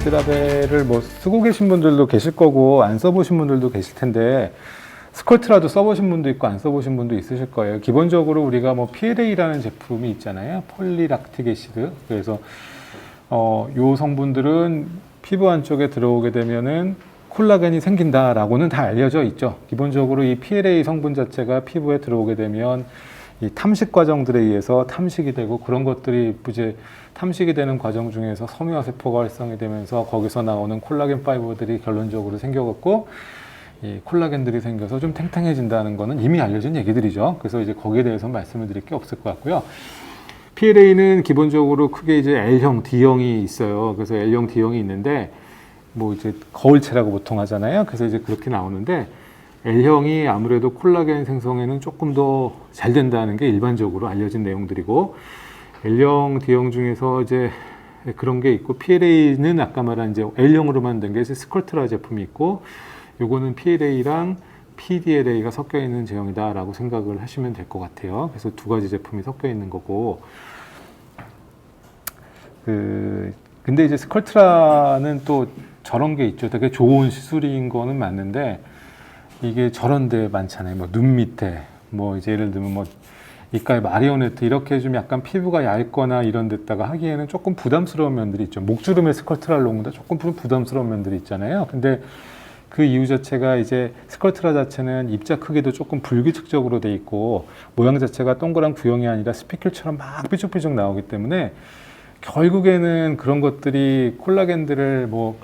에드라벨을 뭐 쓰고 계신 분들도 계실 거고 안 써보신 분들도 계실 텐데 스컬트라도 써보신 분도 있고 안 써보신 분도 있으실 거예요. 기본적으로 우리가 뭐 PLA라는 제품이 있잖아요. 폴리락틱 애시드. 그래서 요 성분들은 피부 안쪽에 들어오게 되면은 콜라겐이 생긴다라고는 다 알려져 있죠. 기본적으로 이 PLA 성분 자체가 피부에 들어오게 되면 이 탐식 과정들에 의해서 탐식이 되고 그런 것들이 이제 탐식이 되는 과정 중에서 섬유화 세포가 활성이 되면서 거기서 나오는 콜라겐 파이버들이 결론적으로 생겨갖고 이 콜라겐들이 생겨서 좀 탱탱해진다는 거는 이미 알려진 얘기들이죠. 그래서 이제 거기에 대해서 말씀을 드릴 게 없을 것 같고요. PLA는 기본적으로 크게 이제 L형, D형이 있어요. 그래서 L형, D형이 있는데 뭐 이제 거울체라고 보통 하잖아요. 그래서 이제 그렇게 나오는데 L형이 아무래도 콜라겐 생성에는 조금 더 잘 된다는 게 일반적으로 알려진 내용들이고 L형, D형 중에서 이제 그런 게 있고 PLA는 아까 말한 이제 L형으로 만든 게 이제 스컬트라 제품이 있고 요거는 PLA랑 PDLA가 섞여 있는 제형이다라고 생각을 하시면 될 것 같아요. 그래서 두 가지 제품이 섞여 있는 거고 근데 이제 스컬트라는 또 저런 게 있죠. 되게 좋은 시술인 거는 맞는데 이게 저런 데 많잖아요. 뭐 눈 밑에 뭐 이제 예를 들면 뭐 이가에 마리오네트 이렇게 좀 약간 피부가 얇거나 이런 데다가 하기에는 조금 부담스러운 면들이 있죠. 목주름에 스컬트라를 놓은 것보다 조금 부담스러운 면들이 있잖아요. 근데 그 이유 자체가 이제 스컬트라 자체는 입자 크기도 조금 불규칙적으로 돼 있고 모양 자체가 동그란 구형이 아니라 스피큘처럼 막 삐죽삐죽 나오기 때문에 결국에는 그런 것들이 콜라겐들을 뭐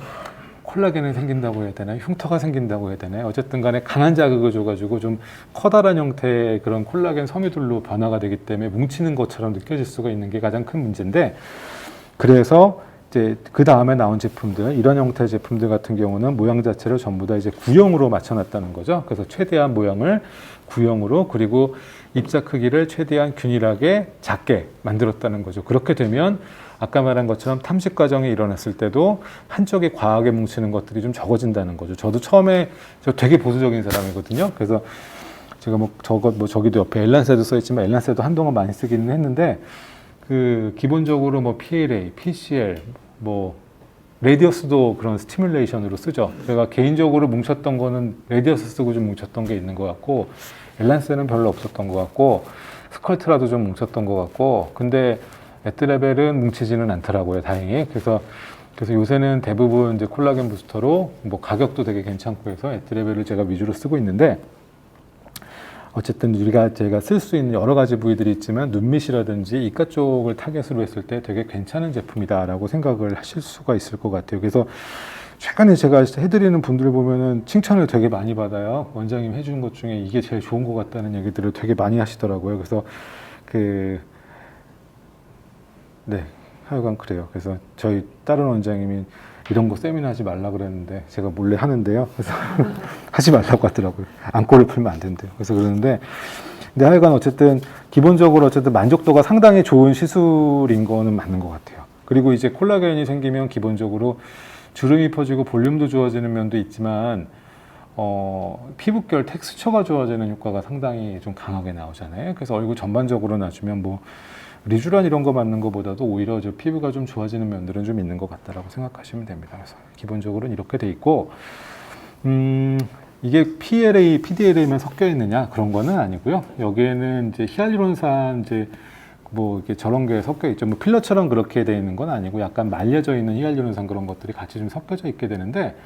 콜라겐이 생긴다고 해야 되나요? 흉터가 생긴다고 해야 되나요? 어쨌든 간에 강한 자극을 줘가지고 좀 커다란 형태의 그런 콜라겐 섬유들로 변화가 되기 때문에 뭉치는 것처럼 느껴질 수가 있는 게 가장 큰 문제인데 그래서 이제 그 다음에 나온 제품들, 이런 형태의 제품들 같은 경우는 모양 자체를 전부 다 이제 구형으로 맞춰놨다는 거죠. 그래서 최대한 모양을 구형으로 그리고 입자 크기를 최대한 균일하게 작게 만들었다는 거죠. 그렇게 되면 아까 말한 것처럼 탐식 과정이 일어났을 때도 한쪽에 과하게 뭉치는 것들이 좀 적어진다는 거죠. 저도 처음에 저 되게 보수적인 사람이거든요. 그래서 제가 저기도 옆에 엘란세도 써있지만 엘란세도 한동안 많이 쓰기는 했는데 기본적으로 뭐 PLA, PCL, 뭐 레디어스도 그런 스티뮬레이션으로 쓰죠. 제가 개인적으로 뭉쳤던 거는 레디어스 쓰고 좀 뭉쳤던 게 있는 것 같고 엘란세는 별로 없었던 것 같고 스컬트라도 좀 뭉쳤던 것 같고 근데 에드레벨은 뭉치지는 않더라고요, 다행히. 그래서 요새는 대부분 이제 콜라겐 부스터로 뭐 가격도 되게 괜찮고 해서 에드레벨을 제가 위주로 쓰고 있는데 어쨌든 제가 쓸 수 있는 여러 가지 부위들이 있지만 눈밑이라든지 이가 쪽을 타겟으로 했을 때 되게 괜찮은 제품이다라고 생각을 하실 수가 있을 것 같아요. 그래서 최근에 제가 해드리는 분들 보면은 칭찬을 되게 많이 받아요. 원장님 해준 것 중에 이게 제일 좋은 것 같다는 얘기들을 되게 많이 하시더라고요. 그래서 네, 하여간 그래요. 그래서 저희 다른 원장님이 이런 거 세미나 하지 말라 그랬는데 제가 몰래 하는데요. 그래서 하지 말라고 하더라고요. 안꼬를 풀면 안 된대요. 그래서 그러는데 근데 하여간 어쨌든 기본적으로 어쨌든 만족도가 상당히 좋은 시술인 거는 맞는 것 같아요. 그리고 이제 콜라겐이 생기면 기본적으로 주름이 퍼지고 볼륨도 좋아지는 면도 있지만 피부결 텍스처가 좋아지는 효과가 상당히 좀 강하게 나오잖아요. 그래서 얼굴 전반적으로 놔주면 뭐 리쥬란 이런 거 맞는 것보다도 오히려 저 피부가 좀 좋아지는 면들은 좀 있는 것 같다라고 생각하시면 됩니다. 그래서 기본적으로는 이렇게 돼 있고, 이게 PLA, PDLA만 섞여 있느냐 그런 거는 아니고요. 여기에는 이제 히알루론산 이제 뭐 이렇게 저런 게 섞여 있죠. 뭐 필러처럼 그렇게 돼 있는 건 아니고 약간 말려져 있는 히알루론산 그런 것들이 같이 좀 섞여져 있게 되는데,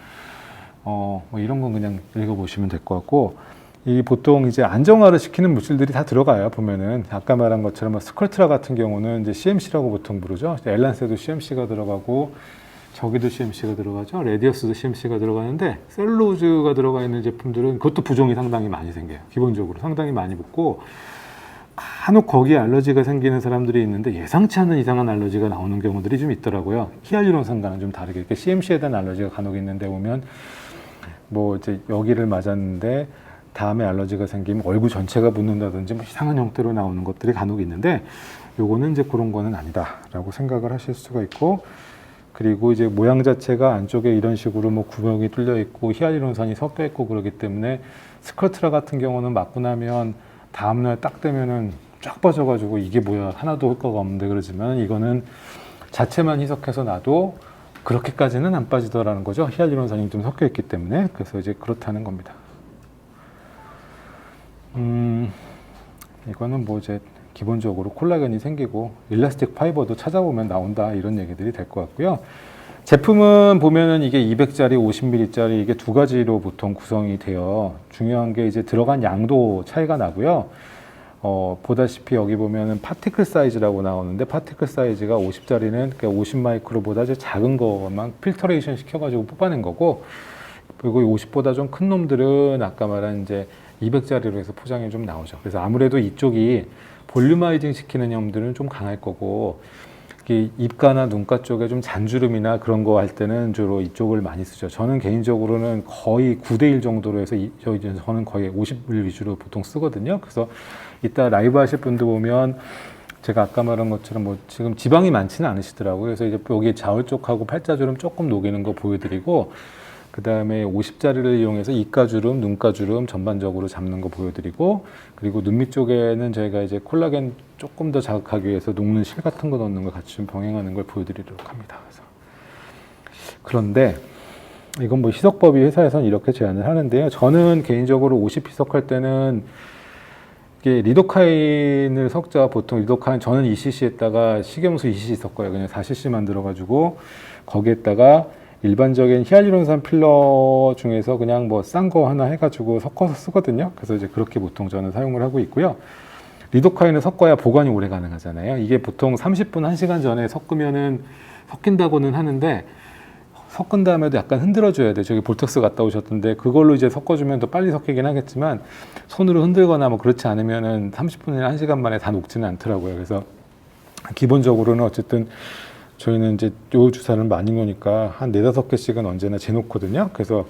뭐 이런 건 그냥 읽어보시면 될 것 같고. 이 보통 이제 안정화를 시키는 물질들이 다 들어가요. 보면은 아까 말한 것처럼 스컬트라 같은 경우는 이제 CMC라고 보통 부르죠. 엘란세도 CMC가 들어가고 저기도 CMC가 들어가죠. 레디어스도 CMC가 들어가는데 셀룰로즈가 들어가 있는 제품들은 그것도 부종이 상당히 많이 생겨요. 기본적으로 상당히 많이 붙고 간혹 거기에 알러지가 생기는 사람들이 있는데 예상치 않은 이상한 알러지가 나오는 경우들이 좀 있더라고요. 히알루론산과는 좀 다르게 이렇게 CMC에 대한 알러지가 간혹 있는데 보면 뭐 이제 여기를 맞았는데 다음에 알러지가 생기면 얼굴 전체가 붓는다든지 뭐 이상한 형태로 나오는 것들이 간혹 있는데 요거는 이제 그런 거는 아니다라고 생각을 하실 수가 있고 그리고 이제 모양 자체가 안쪽에 이런 식으로 뭐 구멍이 뚫려 있고 히알루론산이 섞여 있고 그러기 때문에 스컬트라 같은 경우는 맞고 나면 다음날 딱 되면은 쫙 빠져가지고 이게 뭐야 하나도 효과가 없는데 그러지만 이거는 자체만 희석해서 놔도 그렇게까지는 안 빠지더라는 거죠. 히알루론산이 좀 섞여 있기 때문에. 그래서 이제 그렇다는 겁니다. 이거는 뭐 이제 기본적으로 콜라겐이 생기고 일라스틱 파이버도 찾아보면 나온다 이런 얘기들이 될 것 같고요. 제품은 보면은 이게 200짜리, 50ml짜리 이게 두 가지로 보통 구성이 돼요. 중요한 게 이제 들어간 양도 차이가 나고요. 보다시피 여기 보면은 파티클 사이즈라고 나오는데 파티클 사이즈가 50짜리는 그러니까 50마이크로보다 이제 작은 것만 필터레이션 시켜가지고 뽑아낸 거고, 그리고 50보다 좀 큰 놈들은 아까 말한 이제 200짜리로 해서 포장이 좀 나오죠. 그래서 아무래도 이쪽이 볼륨아이징 시키는 놈들은 좀 강할 거고, 입가나 눈가 쪽에 좀 잔주름이나 그런 거 할 때는 주로 이쪽을 많이 쓰죠. 저는 개인적으로는 거의 9대1 정도로 해서 저는 거의 50을 위주로 보통 쓰거든요. 그래서 이따 라이브 하실 분들 보면 제가 아까 말한 것처럼 뭐 지금 지방이 많지는 않으시더라고요. 그래서 이제 여기 좌우 쪽하고 팔자주름 조금 녹이는 거 보여드리고, 그 다음에 50짜리를 이용해서 입가주름, 눈가주름 전반적으로 잡는 거 보여드리고, 그리고 눈 밑 쪽에는 저희가 이제 콜라겐 조금 더 자극하기 위해서 녹는 실 같은 거 넣는 걸 같이 좀 병행하는 걸 보여드리도록 합니다. 그런데 이건 뭐 희석법이 회사에서는 이렇게 제안을 하는데요. 저는 개인적으로 50 희석할 때는 이게 리도카인을 섞자. 보통 리도카인 저는 2cc에다가 식염수 2cc 섞어요. 그냥 4cc 만들어가지고 거기에다가 일반적인 히알루론산 필러 중에서 그냥 뭐 싼 거 하나 해가지고 섞어서 쓰거든요. 그래서 이제 그렇게 보통 저는 사용을 하고 있고요. 리도카인을 섞어야 보관이 오래 가능하잖아요. 이게 보통 30분, 1시간 전에 섞인다고는 하는데, 섞은 다음에도 약간 흔들어줘야 돼요. 저기 볼텍스 갔다 오셨던데, 그걸로 이제 섞어주면 더 빨리 섞이긴 하겠지만, 손으로 흔들거나 뭐 그렇지 않으면은 30분이나 1시간 만에 다 녹지는 않더라고요. 그래서 기본적으로는 어쨌든 저희는 이제 요 주사를 많이 놓으니까 한 4-5개씩은 언제나 재놓거든요. 그래서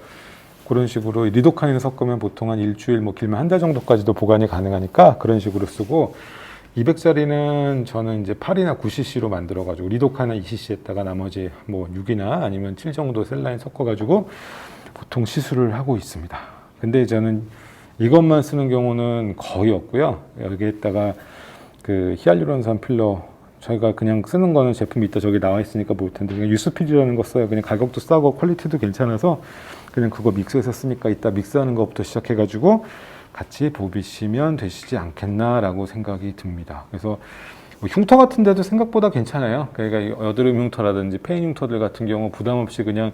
그런 식으로 리도카인을 섞으면 보통 한 일주일, 뭐 길면 한 달 정도까지도 보관이 가능하니까 그런 식으로 쓰고, 200짜리는 저는 이제 8이나 9cc로 만들어가지고 리도카나 2cc에다가 나머지 뭐 6이나 아니면 7 정도 셀라인 섞어가지고 보통 시술을 하고 있습니다. 근데 저는 이것만 쓰는 경우는 거의 없고요. 여기에다가 그 히알루론산 필러, 저희가 그냥 쓰는 거는 제품이 있다 저기 나와 있으니까 볼 텐데, 그냥 유스필이라는 거 써요. 그냥 가격도 싸고 퀄리티도 괜찮아서 그냥 그거 믹스해서 쓰니까 이따 믹스하는 것부터 시작해가지고 같이 보비시면 되시지 않겠나라고 생각이 듭니다. 그래서 뭐 흉터 같은 데도 생각보다 괜찮아요. 그러니까 여드름 흉터라든지 페인 흉터들 같은 경우 부담 없이 그냥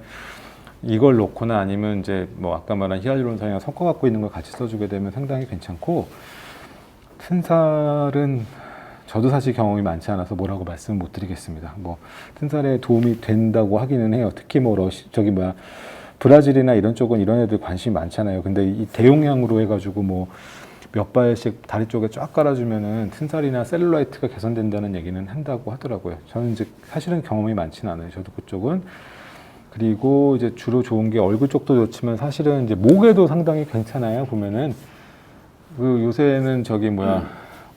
이걸 놓거나 아니면 이제 뭐 아까 말한 히알루론산이랑 섞어 갖고 있는 걸 같이 써주게 되면 상당히 괜찮고, 튼살은 저도 사실 경험이 많지 않아서 뭐라고 말씀 못 드리겠습니다. 뭐 튼살에 도움이 된다고 하기는 해요. 특히 뭐 브라질이나 이런 쪽은 이런 애들 관심이 많잖아요. 근데 이 대용량으로 해가지고 뭐 몇 바일씩 다리 쪽에 쫙 깔아주면은 튼살이나 셀룰라이트가 개선된다는 얘기는 한다고 하더라고요. 저는 이제 사실은 경험이 많지는 않아요. 저도 그쪽은. 그리고 이제 주로 좋은 게 얼굴 쪽도 좋지만 사실은 이제 목에도 상당히 괜찮아요. 보면은 그 요새는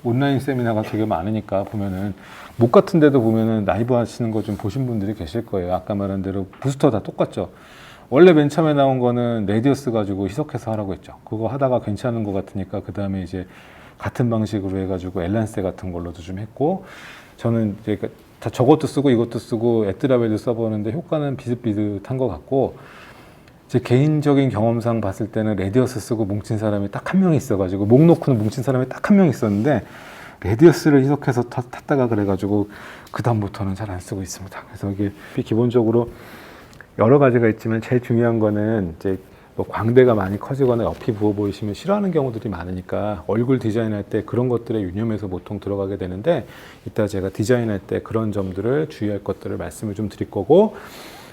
온라인 세미나가 되게 많으니까 보면은 목 같은 데도 보면은 라이브 하시는 거 좀 보신 분들이 계실 거예요. 아까 말한 대로 부스터 다 똑같죠. 원래 맨 처음에 나온 거는 레디어스 가지고 희석해서 하라고 했죠. 그거 하다가 괜찮은 것 같으니까 그 다음에 이제 같은 방식으로 해가지고 엘란세 같은 걸로도 좀 했고, 저는 이제 다 저것도 쓰고 이것도 쓰고 에트라벨도 써보는데 효과는 비슷비슷한 것 같고, 제 개인적인 경험상 봤을 때는 레디어스 쓰고 뭉친 사람이 딱 한 명 있어가지고 목 놓고는 뭉친 사람이 딱 한 명 있었는데, 레디어스를 희석해서 탔다가 그래가지고 그 다음부터는 잘 안 쓰고 있습니다. 그래서 이게 기본적으로 여러 가지가 있지만 제일 중요한 거는 이제 뭐 광대가 많이 커지거나 옆이 부어 보이시면 싫어하는 경우들이 많으니까 얼굴 디자인할 때 그런 것들에 유념해서 보통 들어가게 되는데, 이따 제가 디자인할 때 그런 점들을 주의할 것들을 말씀을 좀 드릴 거고,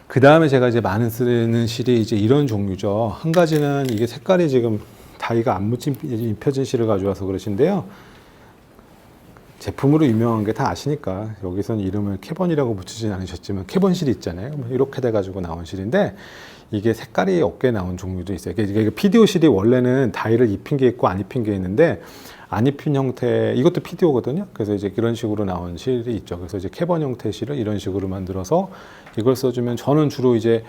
그 다음에 제가 이제 많은 쓰는 실이 이제 이런 종류죠. 한 가지는 이게 색깔이 지금 다이가 안 묻힌 입혀진 실을 가져와서 그러신데요. 제품으로 유명한 게 다 아시니까 여기서는 이름을 캐번이라고 붙이진 않으셨지만 캐번 실이 있잖아요. 이렇게 돼가지고 나온 실인데, 이게 색깔이 없게 나온 종류도 있어요. 이게 PDO 실이 원래는 다이를 입힌 게 있고 안 입힌 게 있는데, 안 입힌 형태, 이것도 PDO거든요. 그래서 이제 이런 식으로 나온 실이 있죠. 그래서 이제 캐번 형태 실을 이런 식으로 만들어서 이걸 써주면, 저는 주로 이제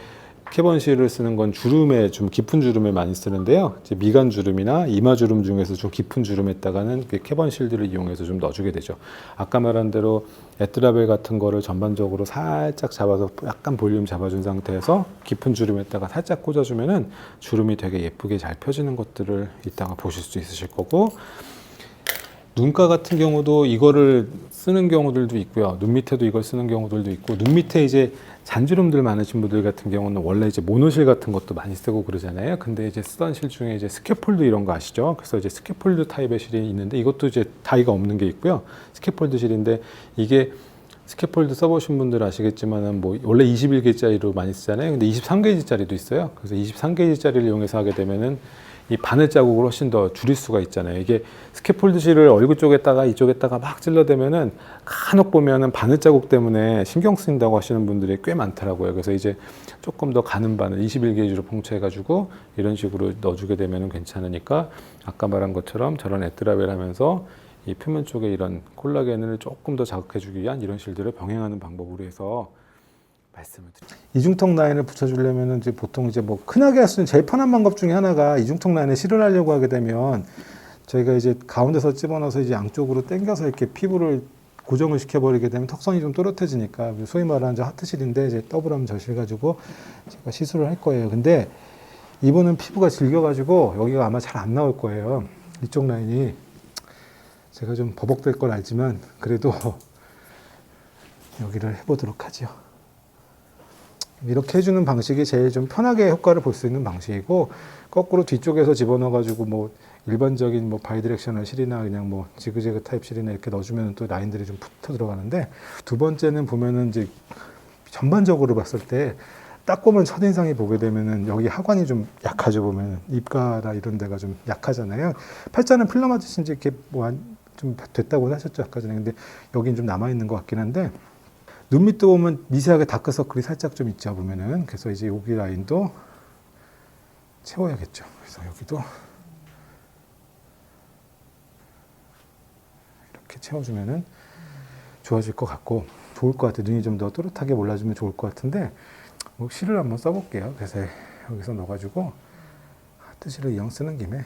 캐번실을 쓰는 건 주름에 좀 깊은 주름에 많이 쓰는데요. 이제 미간 주름이나 이마 주름 중에서 좀 깊은 주름에다가는 그 캐번실들을 이용해서 좀 넣어주게 되죠. 아까 말한 대로 에트라벨 같은 거를 전반적으로 살짝 잡아서 약간 볼륨 잡아준 상태에서 깊은 주름에다가 살짝 꽂아주면은 주름이 되게 예쁘게 잘 펴지는 것들을 이따가 보실 수 있으실 거고, 눈가 같은 경우도 이거를 쓰는 경우들도 있고요. 눈 밑에도 이걸 쓰는 경우들도 있고, 눈 밑에 이제 잔주름들 많으신 분들 같은 경우는 원래 이제 모노실 같은 것도 많이 쓰고 그러잖아요. 근데 이제 쓰던 실 중에 이제 스캐폴드 이런 거 아시죠? 그래서 이제 스캐폴드 타입의 실이 있는데, 이것도 이제 다이가 없는 게 있고요. 스캐폴드 실인데, 이게 스캐폴드 써보신 분들 아시겠지만은 뭐 원래 21게이지짜리로 많이 쓰잖아요. 근데 23게이지짜리도 있어요. 그래서 23게이지짜리를 이용해서 하게 되면은 이 바늘 자국을 훨씬 더 줄일 수가 있잖아요. 이게 스캐폴드 실을 얼굴 쪽에다가 이쪽에다가 막 찔러대면은 간혹 보면은 바늘 자국 때문에 신경 쓰인다고 하시는 분들이 꽤 많더라고요. 그래서 이제 조금 더 가는 바늘 21게이지로 통째해가지고 이런 식으로 넣어주게 되면은 괜찮으니까, 아까 말한 것처럼 저런 에트라벨 하면서 이 표면 쪽에 이런 콜라겐을 조금 더 자극해주기 위한 이런 실들을 병행하는 방법으로 해서 말씀을 드립니다. 이중턱 라인을 붙여주려면 이제 보통 이제 뭐 흔하게 할 수 있는 제일 편한 방법 중에 하나가, 이중턱 라인에 실을 하려고 하게 되면 저희가 이제 가운데서 집어넣어서 이제 양쪽으로 당겨서 이렇게 피부를 고정을 시켜버리게 되면 턱선이 좀 또렷해지니까, 소위 말하는 이제 하트실인데 이제 더블하면 저 실 가지고 제가 시술을 할 거예요. 근데 이분은 피부가 질겨가지고 여기가 아마 잘 안 나올 거예요. 이쪽 라인이 제가 좀 버벅될 걸 알지만 그래도 여기를 해보도록 하죠. 이렇게 해주는 방식이 제일 좀 편하게 효과를 볼 수 있는 방식이고, 거꾸로 뒤쪽에서 집어넣어가지고 뭐 일반적인 뭐 바이디렉셔널 실이나 그냥 뭐 지그재그 타입 실이나 이렇게 넣어주면 또 라인들이 좀 붙어 들어가는데, 두 번째는 보면은 이제 전반적으로 봤을 때 딱 보면 첫인상이 보게 되면은 여기 하관이 좀 약하죠. 보면은 입가나 이런 데가 좀 약하잖아요. 팔자는 필러 맞으신 지 이렇게 뭐 좀 됐다고 하셨죠, 아까 전에. 근데 여긴 좀 남아있는 것 같긴 한데, 눈 밑도 보면 미세하게 다크서클이 살짝 좀 있죠, 보면은. 그래서 이제 여기 라인도 채워야겠죠. 그래서 여기도 이렇게 채워주면은 좋아질 것 같고, 좋을 것 같아요. 눈이 좀 더 또렷하게 몰라주면 좋을 것 같은데, 뭐 실을 한번 써볼게요. 그래서 여기서 넣어가지고 하트실을 이왕 쓰는 김에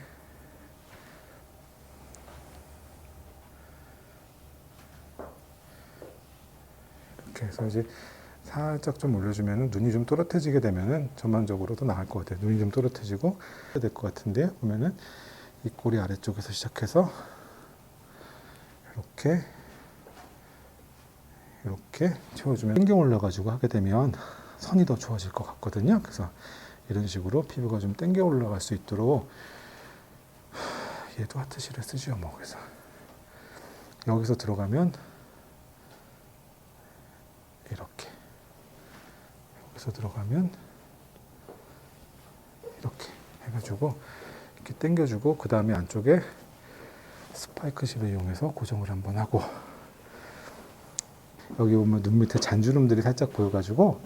이렇게 해서 이제 살짝 좀 올려주면은 눈이 좀 또렷해지게 되면은 전반적으로도 나을 것 같아요. 눈이 좀 또렷해지고 해야 될 것 같은데요. 보면은 이 꼬리 아래쪽에서 시작해서 이렇게 채워주면 땡겨 올라가지고 하게 되면 선이 더 좋아질 것 같거든요. 그래서 이런 식으로 피부가 좀 땡겨 올라갈 수 있도록, 얘도 하트실을 쓰죠. 뭐 그래서 여기서 들어가면 이렇게, 여기서 들어가면 이렇게 해가지고 이렇게 당겨주고, 그 다음에 안쪽에 스파이크 실을 이용해서 고정을 한번 하고, 여기 보면 눈 밑에 잔주름들이 살짝 보여가지고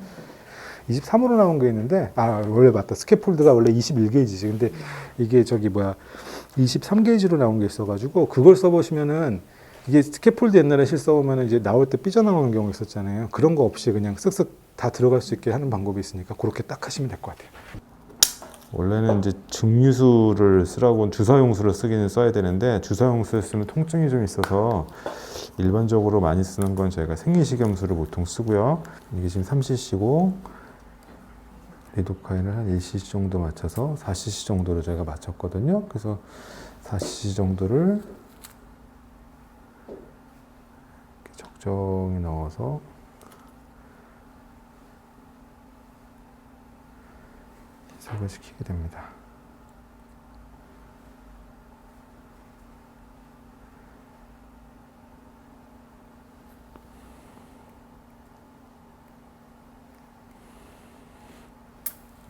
23호로 나온 게 있는데, 원래 맞다, 스캐폴드가 원래 21게이지지. 근데 이게 저기 23게이지로 나온 게 있어가지고 그걸 써보시면은, 이게 스캐폴드 옛날에 실 써보면 이제 나올 때 삐져나오는 경우 있었잖아요. 그런 거 없이 그냥 쓱쓱 다 들어갈 수 있게 하는 방법이 있으니까 그렇게 딱 하시면 될 것 같아요. 원래는 이제 증류수를 쓰라고 주사용수를 쓰기는 써야 되는데, 주사용수를 쓰면 통증이 좀 있어서 일반적으로 많이 쓰는 건 저희가 생리식염수를 보통 쓰고요. 이게 지금 3cc고 리도카인을 한 1cc 정도 맞춰서 4cc 정도로 제가 맞췄거든요. 그래서 4cc 정도를 적정히 넣어서 희석을 시키게 됩니다.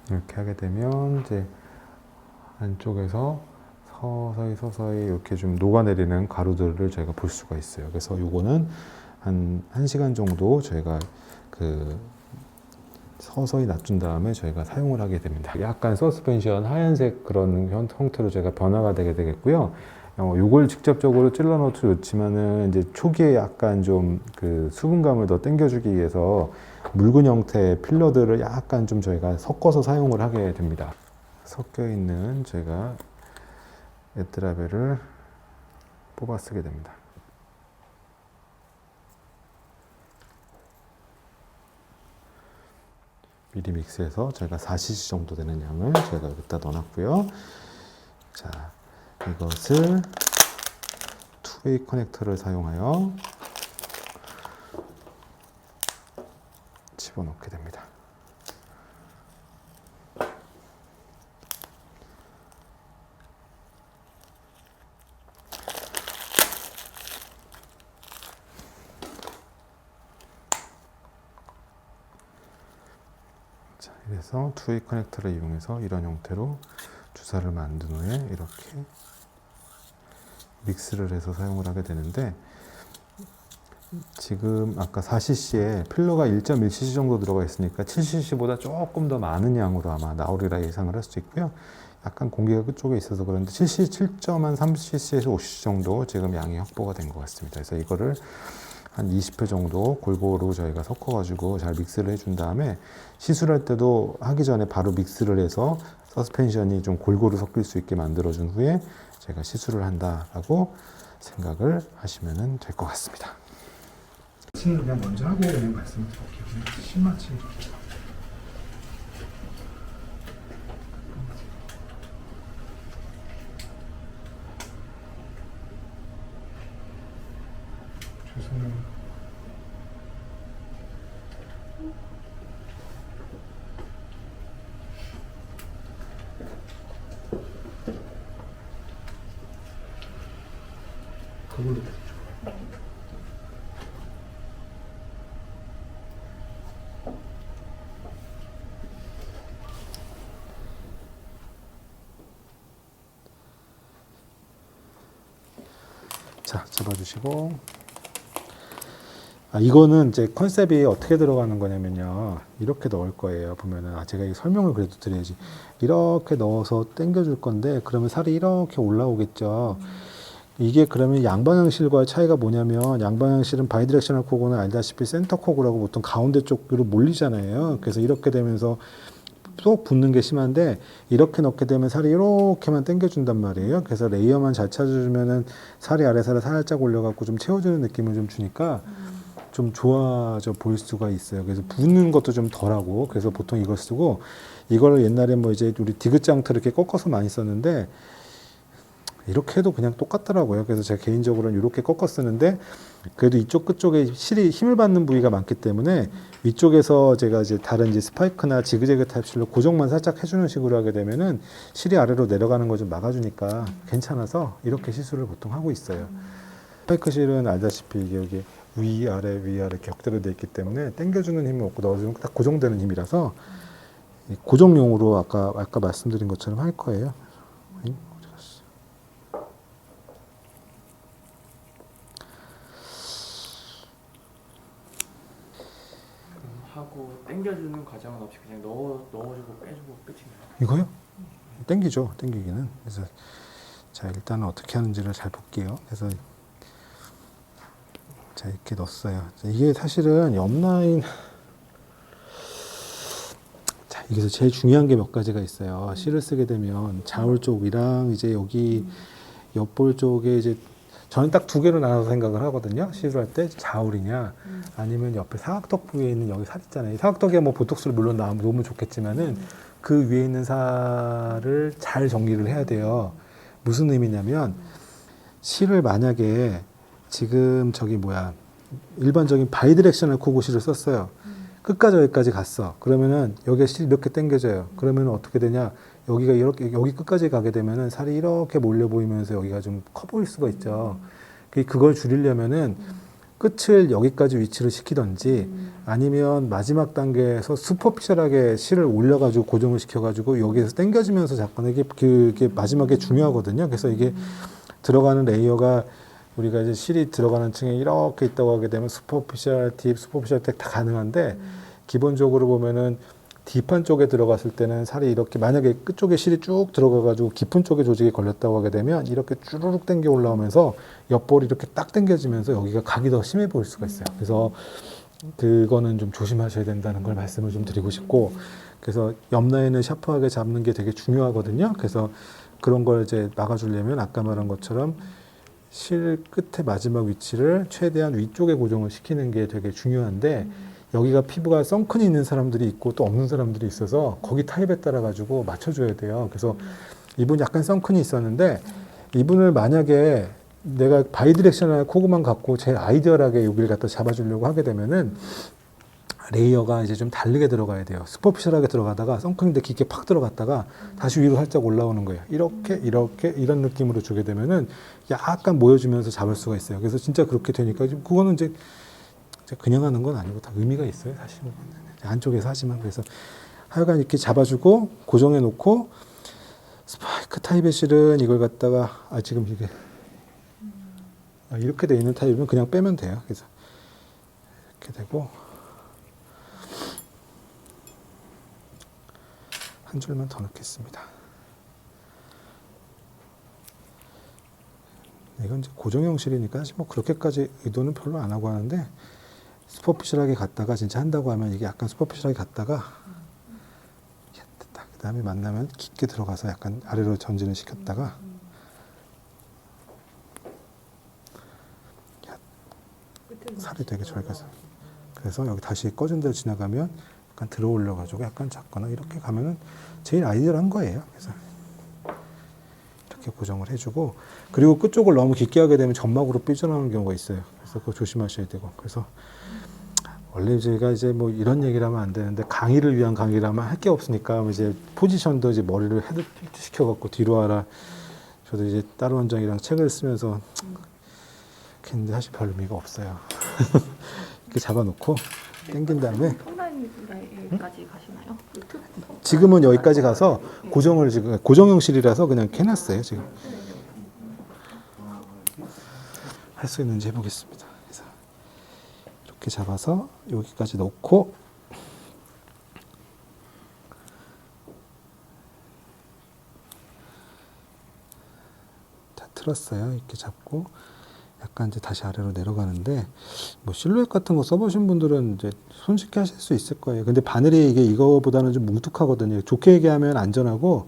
이렇게 하게 되면 이제 안쪽에서 서서히 이렇게 좀 녹아내리는 가루들을 저희가 볼 수가 있어요. 그래서 요거는 한 1시간 정도 저희가 서서히 낮춘 다음에 저희가 사용을 하게 됩니다. 약간 서스펜션 하얀색 그런 형태로 제가 변화가 되게 되겠고요. 요걸 직접적으로 찔러 넣어도 좋지만은 이제 초기에 약간 좀 그 수분감을 더 당겨주기 위해서 묽은 형태의 필러들을 약간 좀 저희가 섞어서 사용을 하게 됩니다. 섞여 있는 저희가 에트라벨을 뽑아 쓰게 됩니다. 미리 믹스해서 저희가 4cc 정도 되는 양을 저희가 여기다 넣어놨고요. 자, 이것을 투웨이 커넥터를 사용하여 집어넣게 됩니다. 자, 이래서 투웨이 커넥터를 이용해서 이런 형태로 주사를 만든 후에 이렇게 믹스를 해서 사용을 하게 되는데, 지금 아까 4cc에 필러가 1.1cc 정도 들어가 있으니까 7cc보다 조금 더 많은 양으로 아마 나오리라 예상을 할 수 있고요. 약간 공기가 그쪽에 있어서 그런데 7.3cc에서 5cc 정도 지금 양이 확보가 된 것 같습니다. 그래서 이거를 한 20회 정도 골고루 저희가 섞어가지고 잘 믹스를 해준 다음에 시술할 때도 하기 전에 바로 믹스를 해서 서스펜션이 좀 골고루 섞일 수 있게 만들어준 후에 제가 시술을 한다라고 생각을 하시면 될 것 같습니다. 치는 그냥 먼저 하고 그냥 말씀드릴게요. 심마치. 죄송해요. 그걸로 됐죠. 자, 잡아주시고. 이거는 이제 컨셉이 어떻게 들어가는 거냐면요. 이렇게 넣을 거예요. 보면은, 제가 이 설명을 그래도 드려야지. 이렇게 넣어서 당겨줄 건데, 그러면 살이 이렇게 올라오겠죠. 이게 그러면 양방향실과의 차이가 뭐냐면, 양방향실은 바이디렉셔널 코고는 알다시피 센터 코고라고 보통 가운데 쪽으로 몰리잖아요. 그래서 이렇게 되면서 쏙 붙는 게 심한데, 이렇게 넣게 되면 살이 이렇게만 당겨준단 말이에요. 그래서 레이어만 잘 찾아주면은 살이 아래살을 살짝 올려갖고 좀 채워주는 느낌을 좀 주니까 좀 좋아져 보일 수가 있어요. 그래서 붓는 것도 좀 덜하고, 그래서 보통 이걸 쓰고, 이거를 옛날에 뭐 이제 우리 디귿장터 이렇게 꺾어서 많이 썼는데, 이렇게 해도 그냥 똑같더라고요. 그래서 제가 개인적으로는 이렇게 꺾어 쓰는데, 그래도 이쪽 끝쪽에 실이 힘을 받는 부위가 많기 때문에 위쪽에서 제가 이제 다른 이제 스파이크나 지그재그 타입 실로 고정만 살짝 해주는 식으로 하게 되면은 실이 아래로 내려가는 거 좀 막아주니까 괜찮아서 이렇게 시술을 보통 하고 있어요. 스파이크 실은 알다시피 이게 여기 위아래 격대로 되어 있기 때문에 당겨주는 힘이 없고 넣어주면 딱 고정되는 힘이라서 고정용으로 아까 말씀드린 것처럼 할 거예요. 하고 당겨주는 과정은 없이 그냥 넣어주고 빼주고 끝인가요? 이거요? 당기죠. 당기기는. 그래서 자, 일단은 어떻게 하는지를 잘 볼게요. 그래서 자, 이렇게 넣었어요. 이게 사실은 옆라인, 자, 여기서 제일 중요한 게 몇 가지가 있어요. 실을 쓰게 되면 좌울 쪽이랑 이제 여기 옆볼 쪽에 이제 저는 딱 두 개로 나눠서 생각을 하거든요. 시술할 때 좌울이냐 아니면 옆에 사각턱 부위에 있는 여기 살 있잖아요. 사각턱에 뭐 보톡스를 물론 넣으면 좋겠지만은 그 위에 있는 살을 잘 정리를 해야 돼요. 무슨 의미냐면 실을 만약에 지금 일반적인 바이디렉셔널 코고실을 썼어요. 끝까지 여기까지 갔어. 그러면은 여기에 실 이렇게 당겨져요. 그러면 어떻게 되냐? 여기가 이렇게 여기 끝까지 가게 되면은 살이 이렇게 몰려 보이면서 여기가 좀 커 보일 수가 있죠. 그걸 줄이려면은 끝을 여기까지 위치를 시키던지 아니면 마지막 단계에서 슈퍼피셜하게 실을 올려가지고 고정을 시켜가지고 여기에서 당겨지면서 잡거나 그게 마지막에 중요하거든요. 그래서 이게 들어가는 레이어가 우리가 이제 실이 들어가는 층에 이렇게 있다고 하게 되면 슈퍼피셜 팁 다 가능한데 기본적으로 보면은 딥한 쪽에 들어갔을 때는 살이 이렇게 만약에 끝쪽에 실이 쭉 들어가가지고 깊은 쪽에 조직이 걸렸다고 하게 되면 이렇게 쭈르륵 당겨 올라오면서 옆볼이 이렇게 딱 당겨지면서 여기가 각이 더 심해 보일 수가 있어요. 그래서 그거는 좀 조심하셔야 된다는 걸 말씀을 좀 드리고 싶고, 그래서 옆 라인을 샤프하게 잡는 게 되게 중요하거든요. 그래서 그런 걸 이제 막아주려면 아까 말한 것처럼 실 끝에 마지막 위치를 최대한 위쪽에 고정을 시키는 게 되게 중요한데, 여기가 피부가 선큰이 있는 사람들이 있고 또 없는 사람들이 있어서 거기 타입에 따라 가지고 맞춰줘야 돼요. 그래서 이분 약간 선큰이 있었는데, 이분을 만약에 내가 바이디렉셔널 코그만 갖고 제일 아이디얼하게 여기를 갖다 잡아주려고 하게 되면은 레이어가 이제 좀 다르게 들어가야 돼요. 슈퍼피셜하게 들어가다가 선크림인데 깊게 팍 들어갔다가 다시 위로 살짝 올라오는 거예요. 이렇게 이런 느낌으로 주게 되면은 약간 모여주면서 잡을 수가 있어요. 그래서 진짜 그렇게 되니까 지금 그거는 이제 그냥 하는 건 아니고 다 의미가 있어요. 사실은 안쪽에서 하지만. 그래서 하여간 이렇게 잡아주고 고정해 놓고, 스파이크 타입의 실은 이걸 갖다가 지금 이게 이렇게 돼 있는 타입이면 그냥 빼면 돼요. 그래서 이렇게 되고 한 줄만 더 넣겠습니다. 이건 이제 고정형 실이니까 사실 뭐 그렇게까지 의도는 별로 안 하고 하는데, 슈퍼피셜하게 갔다가 진짜 한다고 하면 이게 약간 슈퍼피셜하게 갔다가 됐다. 그 다음에 만나면 깊게 들어가서 약간 아래로 전진을 시켰다가 살이 되게 저기가서, 그래서 여기 다시 꺼진 데로 지나가면 약간 들어 올려가지고 약간 작거나 이렇게 가면은 제일 아이디어한 거예요. 그래서 이렇게 고정을 해주고, 그리고 끝쪽을 너무 깊게 하게 되면 점막으로 삐져나오는 경우가 있어요. 그래서 그거 조심하셔야 되고. 그래서 원래 제가 이제 뭐 이런 얘기를 하면 안 되는데, 강의를 위한 강의라면 할 게 없으니까 이제 포지션도 이제 머리를 헤드 시켜갖고 뒤로 하라. 저도 이제 따로 원장이랑 책을 쓰면서 근데 사실 별 의미가 없어요. 이렇게 잡아놓고 당긴 다음에 라인까지 가시나요? 지금은 여기까지 가서 고정을 지금 고정형 실이라서 그냥 해놨어요. 지금 할 수 있는지 해보겠습니다. 그래서 이렇게 잡아서 여기까지 넣고, 다 틀었어요. 이렇게 잡고 약간 이제 다시 아래로 내려가는데, 뭐 실루엣 같은 거 써보신 분들은 이제 손쉽게 하실 수 있을 거예요. 근데 바늘이 이게 이거보다는 좀 뭉툭하거든요. 좋게 얘기하면 안전하고,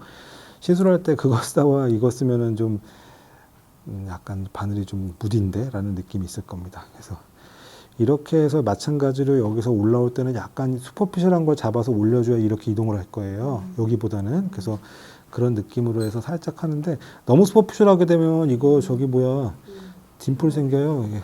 시술할 때 그거 쓰다가 이거 쓰면은 좀 약간 바늘이 좀 무딘데 라는 느낌이 있을 겁니다. 그래서 이렇게 해서 마찬가지로 여기서 올라올 때는 약간 슈퍼피셜한 걸 잡아서 올려줘야 이렇게 이동을 할 거예요. 여기보다는. 그래서 그런 느낌으로 해서 살짝 하는데, 너무 슈퍼피셜하게 되면 이거 저기 뭐야 딤플 생겨요. 이게.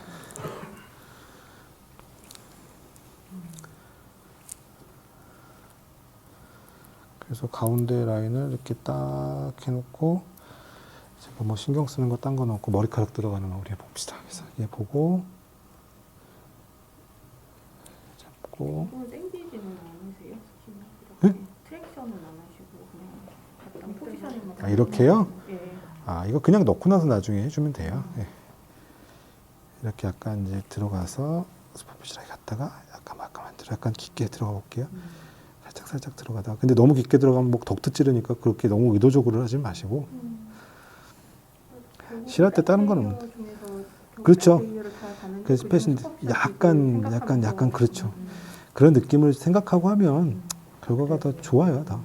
그래서 가운데 라인을 이렇게 딱 해놓고, 뭐 신경 쓰는 거 딴 거 넣고 머리카락 들어가는 거 우리 해봅시다. 그래서 얘 보고 잡고. 땡기지는 않으세요? 네? 트랙션은 안 하시고 그냥 약간 포지션만. 아, 이렇게요? 예. 이거 그냥 넣고 나서 나중에 해주면 돼요. 예. 이렇게 약간 이제 들어가서 슈퍼피셜하게 갔다가 약간 깊게 들어가 볼게요. 살짝 들어가다가, 근데 너무 깊게 들어가면 목 덕트 찌르니까 그렇게 너무 의도적으로 하지 마시고. 실할 때 다른 건 없는데. 그렇죠. 그래서 패션 약간 그렇죠. 그런 느낌을 생각하고 하면 결과가 더 좋아요. 더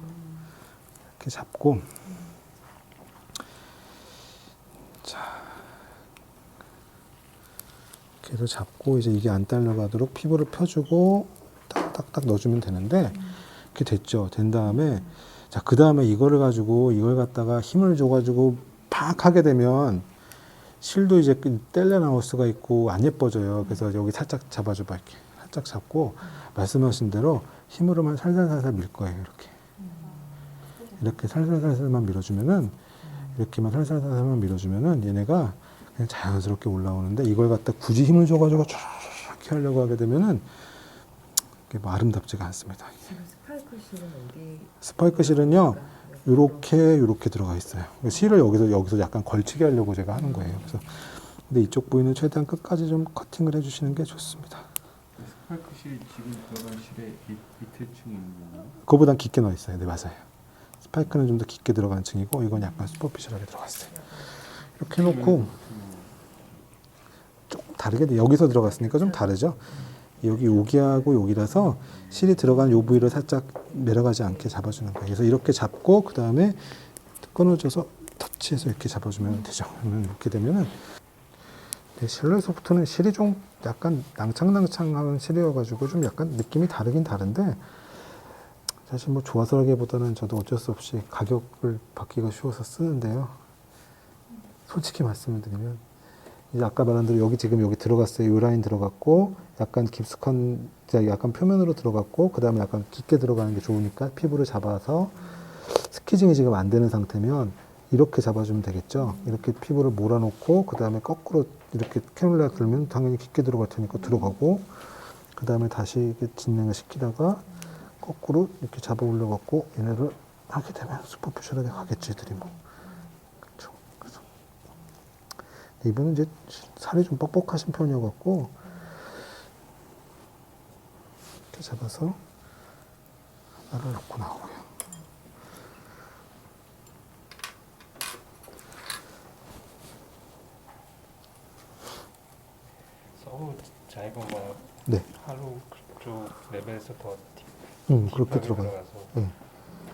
이렇게 잡고, 자, 이렇게 잡고 이제 이게 안 딸려가도록 피부를 펴주고 딱딱딱 넣어주면 되는데, 이렇게 됐죠. 된 다음에, 자, 그 다음에 이거를 가지고 이걸 갖다가 힘을 줘가지고 팍 하게 되면 실도 이제 떼려 나올 수가 있고 안 예뻐져요. 그래서 여기 살짝 잡아줘봐. 이렇게 살짝 잡고 말씀하신 대로 힘으로만 살살살살 밀 거예요. 이렇게 살살살살만 밀어주면은, 이렇게만 살살살살만 밀어주면은 얘네가 그냥 자연스럽게 올라오는데, 이걸 갖다 굳이 힘을 줘가지고 쫙 이렇게 하려고 하게 되면은 뭐 아름답지가 않습니다. 스파이크 실은 어디? 스파이크 실은요, 요렇게 들어가 있어요. 실을 여기서 약간 걸치게 하려고 제가 하는 거예요. 그래서 근데 이쪽 부위는 최대한 끝까지 좀 커팅을 해주시는 게 좋습니다. 스파이크 실이 지금 들어간 실의 밑에 층이 있는 건가요? 그거보단 깊게 넣어 있어요. 네, 맞아요. 스파이크는 좀 더 깊게 들어간 층이고 이건 약간 슈퍼피셜하게 들어갔어요. 이렇게 해놓고 좀 다르게 돼. 여기서 들어갔으니까 좀 다르죠. 여기 여기하고 여기라서 실이 들어간 요 부위를 살짝 내려가지 않게 잡아주는 거예요. 그래서 이렇게 잡고 그 다음에 끊어져서 터치해서 이렇게 잡아주면 되죠. 그러면 이렇게 되면은 실내 소프트는 실이 좀 약간 낭창낭창한 실이어가지고 좀 약간 느낌이 다르긴 다른데 사실 뭐 좋아서라기보다는 저도 어쩔 수 없이 가격을 받기가 쉬워서 쓰는데요. 솔직히 말씀을 드리면 이제 아까 말한 대로 여기 지금 여기 들어갔어요. 이 라인 들어갔고 약간 깊숙한 약간 표면으로 들어갔고 그 다음에 약간 깊게 들어가는 게 좋으니까 피부를 잡아서 스키징이 지금 안 되는 상태면 이렇게 잡아주면 되겠죠. 이렇게 피부를 몰아놓고 그 다음에 거꾸로 이렇게 캐놀라 들면 당연히 깊게 들어갈 테니까 들어가고 그 다음에 다시 이렇게 진행을 시키다가 거꾸로 이렇게 잡아 올려갖고 얘네를 하게 되면 슈퍼피셜하게 가겠지 애들이 뭐. 그렇죠. 그래서 이분은 이제 살이 좀 뻑뻑하신 편이어갖고 이렇게 잡아서 하나를 넣고 나오고요. 서브 자이버가 네. 하루 그쪽 레벨에서 더 그렇게 딥하게 들어가요. 들어가서 네.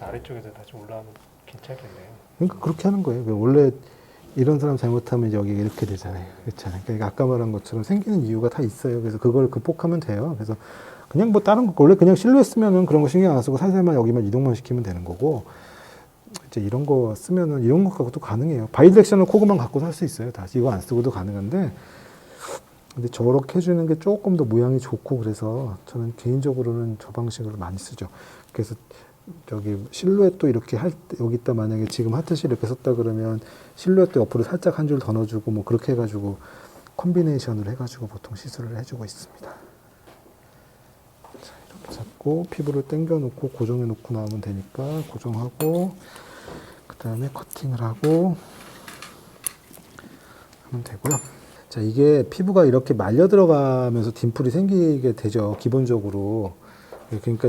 아래쪽에서 다시 올라오면 괜찮겠네요. 그러니까 그렇게 하는 거예요. 원래 이런 사람 잘못하면 이제 여기가 이렇게 되잖아요. 그렇잖아요. 그러니까 아까 말한 것처럼 생기는 이유가 다 있어요. 그래서 그걸 극복하면 돼요. 그래서 그냥 뭐 다른 거 원래 그냥 실루엣 쓰면은 그런 거 신경 안 쓰고 살살만 여기만 이동만 시키면 되는 거고 이제 이런 거 쓰면은 이런 거 갖고도 가능해요. 바이디렉션을 코그만 갖고 살 수 있어요. 다시 이거 안 쓰고도 가능한데 근데 저렇게 해주는 게 조금 더 모양이 좋고 그래서 저는 개인적으로는 저 방식으로 많이 쓰죠. 그래서 저기 실루엣도 이렇게 할 때 여기다 만약에 지금 하트실 이렇게 썼다 그러면 실루엣도 옆으로 살짝 한 줄 더 넣어주고 뭐 그렇게 해가지고 콤비네이션을 해가지고 보통 시술을 해주고 있습니다. 자, 이렇게 잡고 피부를 당겨 놓고 고정해 놓고 나오면 되니까 고정하고 그 다음에 커팅을 하고 하면 되고요. 자, 이게 피부가 이렇게 말려 들어가면서 딤플이 생기게 되죠. 기본적으로. 그러니까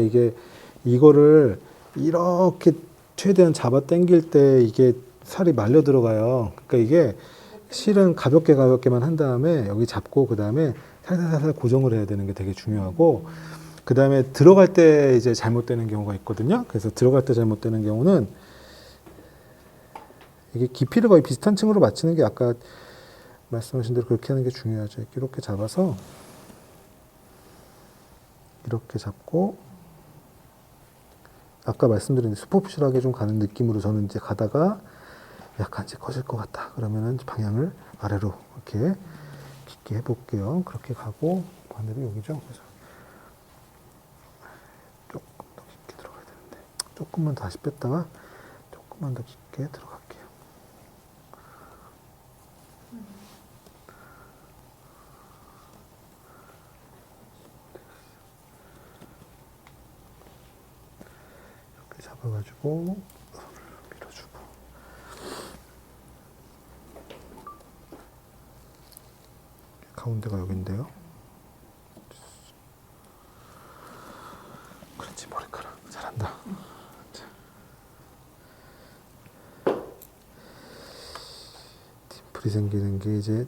이거를 이렇게 최대한 잡아 당길 때 이게 살이 말려 들어가요. 그러니까 이게 실은 가볍게만 한 다음에 여기 잡고 그 다음에 살살 고정을 해야 되는 게 되게 중요하고 그 다음에 들어갈 때 이제 잘못되는 경우가 있거든요. 그래서 들어갈 때 잘못되는 경우는 이게 깊이를 거의 비슷한 층으로 맞추는 게 아까 말씀하신 대로 그렇게 하는 게 중요하죠. 이렇게 잡아서 이렇게 잡고 아까 말씀드린 슈퍼피셜하게 좀 가는 느낌으로 저는 이제 가다가 약간 이제 커질 것 같다. 그러면은 방향을 아래로 이렇게 깊게 해볼게요. 그렇게 가고 반대로 여기죠. 그래서 조금 더 깊게 들어가야 되는데 조금만 다시 뺐다가 조금만 더 깊게 들어갈게요. 이렇게 잡아가지고 손을 밀어주고 가운데가 여긴데요. 그렇지, 머리카락 잘한다. 자. 딤플이 생기는 게 이제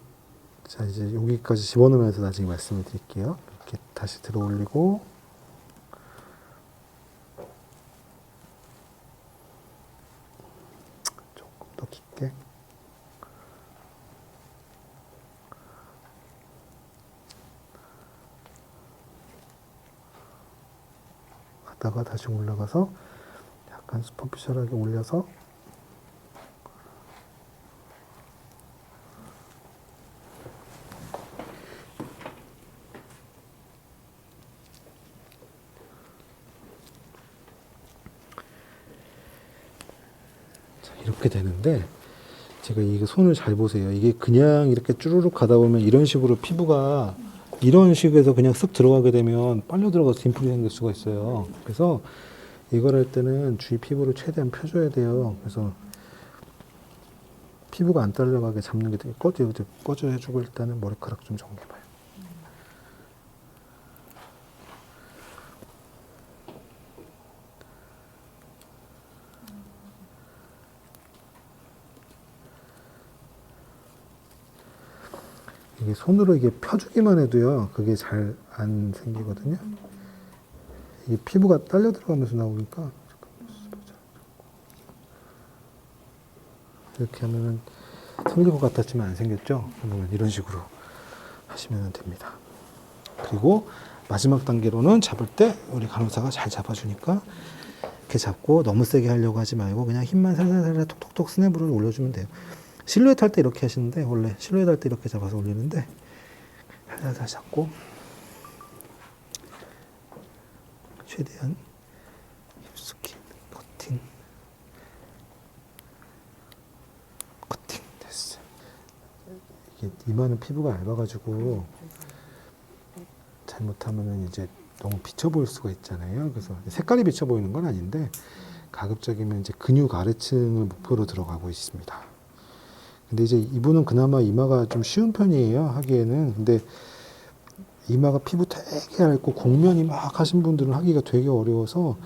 자 이제 여기까지 집어넣으면서 나중에 말씀을 드릴게요. 이렇게 다시 들어 올리고 조금 더 깊게 하다가 다시 올라가서 약간 슈퍼피셜하게 올려서 자, 이렇게 되는데 제가 이게 손을 잘 보세요. 이게 그냥 이렇게 쭈루룩 가다 보면 이런 식으로 피부가 이런 식에서 그냥 쓱 들어가게 되면 빨려 들어가서 딤플이 생길 수가 있어요. 그래서 이걸 할 때는 주위 피부를 최대한 펴줘야 돼요. 그래서 피부가 안 딸려가게 잡는 게 되게 꺼져 해주고 일단은 머리카락 좀 정리해봐요. 이게 손으로 이게 펴주기만 해도요, 그게 잘 안 생기거든요. 이게 피부가 딸려 들어가면서 나오니까. 이렇게 하면은 생길 것 같았지만 안 생겼죠? 그러면 이런 식으로 하시면 됩니다. 그리고 마지막 단계로는 잡을 때 우리 간호사가 잘 잡아주니까 이렇게 잡고 너무 세게 하려고 하지 말고 그냥 힘만 살살살살 톡톡톡 스냅으로 올려주면 돼요. 실루엣 할 때 이렇게 하시는데 원래 실루엣 할 때 이렇게 잡아서 올리는데 살살살 잡고 최대한 깊숙이 커팅 됐어요. 이게 이마는 피부가 얇아가지고 잘못하면은 이제 너무 비쳐 보일 수가 있잖아요. 그래서 색깔이 비쳐 보이는 건 아닌데 가급적이면 이제 근육 아래층을 목표로 들어가고 있습니다. 근데 이제 이분은 그나마 이마가 좀 쉬운 편이에요, 하기에는. 근데 이마가 피부 되게 얇고 곡면이 막 하신 분들은 하기가 되게 어려워서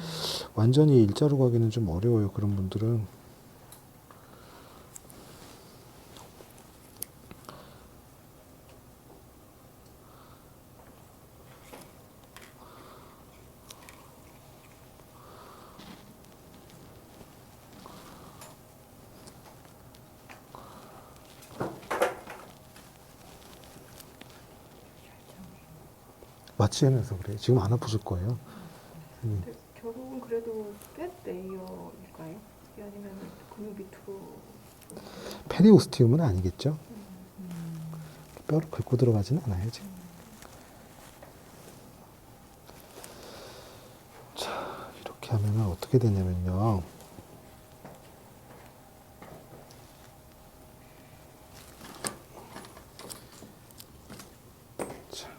완전히 일자로 가기는 좀 어려워요, 그런 분들은. 마취하면서 그래. 지금 안 아프실 거예요. 근데 결국은 그래도 꽤 레이어일까요? 이게 아니면 근육 밑으로 페리오스티움은 아니겠죠? 뼈를 긁고 들어가지는 않아요, 지금. 자, 이렇게 하면 어떻게 되냐면요. 자.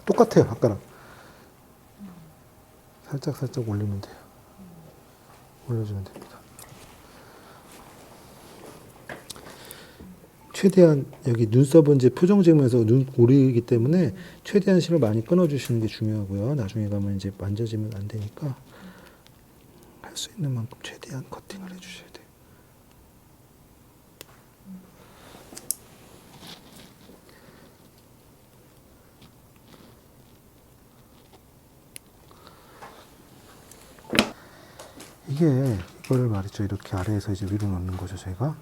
똑같아요, 아까랑. 살짝 살짝 올리면 돼요. 올려주면 됩니다. 최대한 여기 눈썹은 이제 표정 지으면서 눈 고리이기 때문에 최대한 실을 많이 끊어주시는 게 중요하고요. 나중에 가면 이제 만져지면 안 되니까 할 수 있는 만큼 최대한 커팅을 해주셔야 돼요. 이게 이거를 말이죠. 이렇게 아래에서 이제 위로 넣는 거죠, 제가.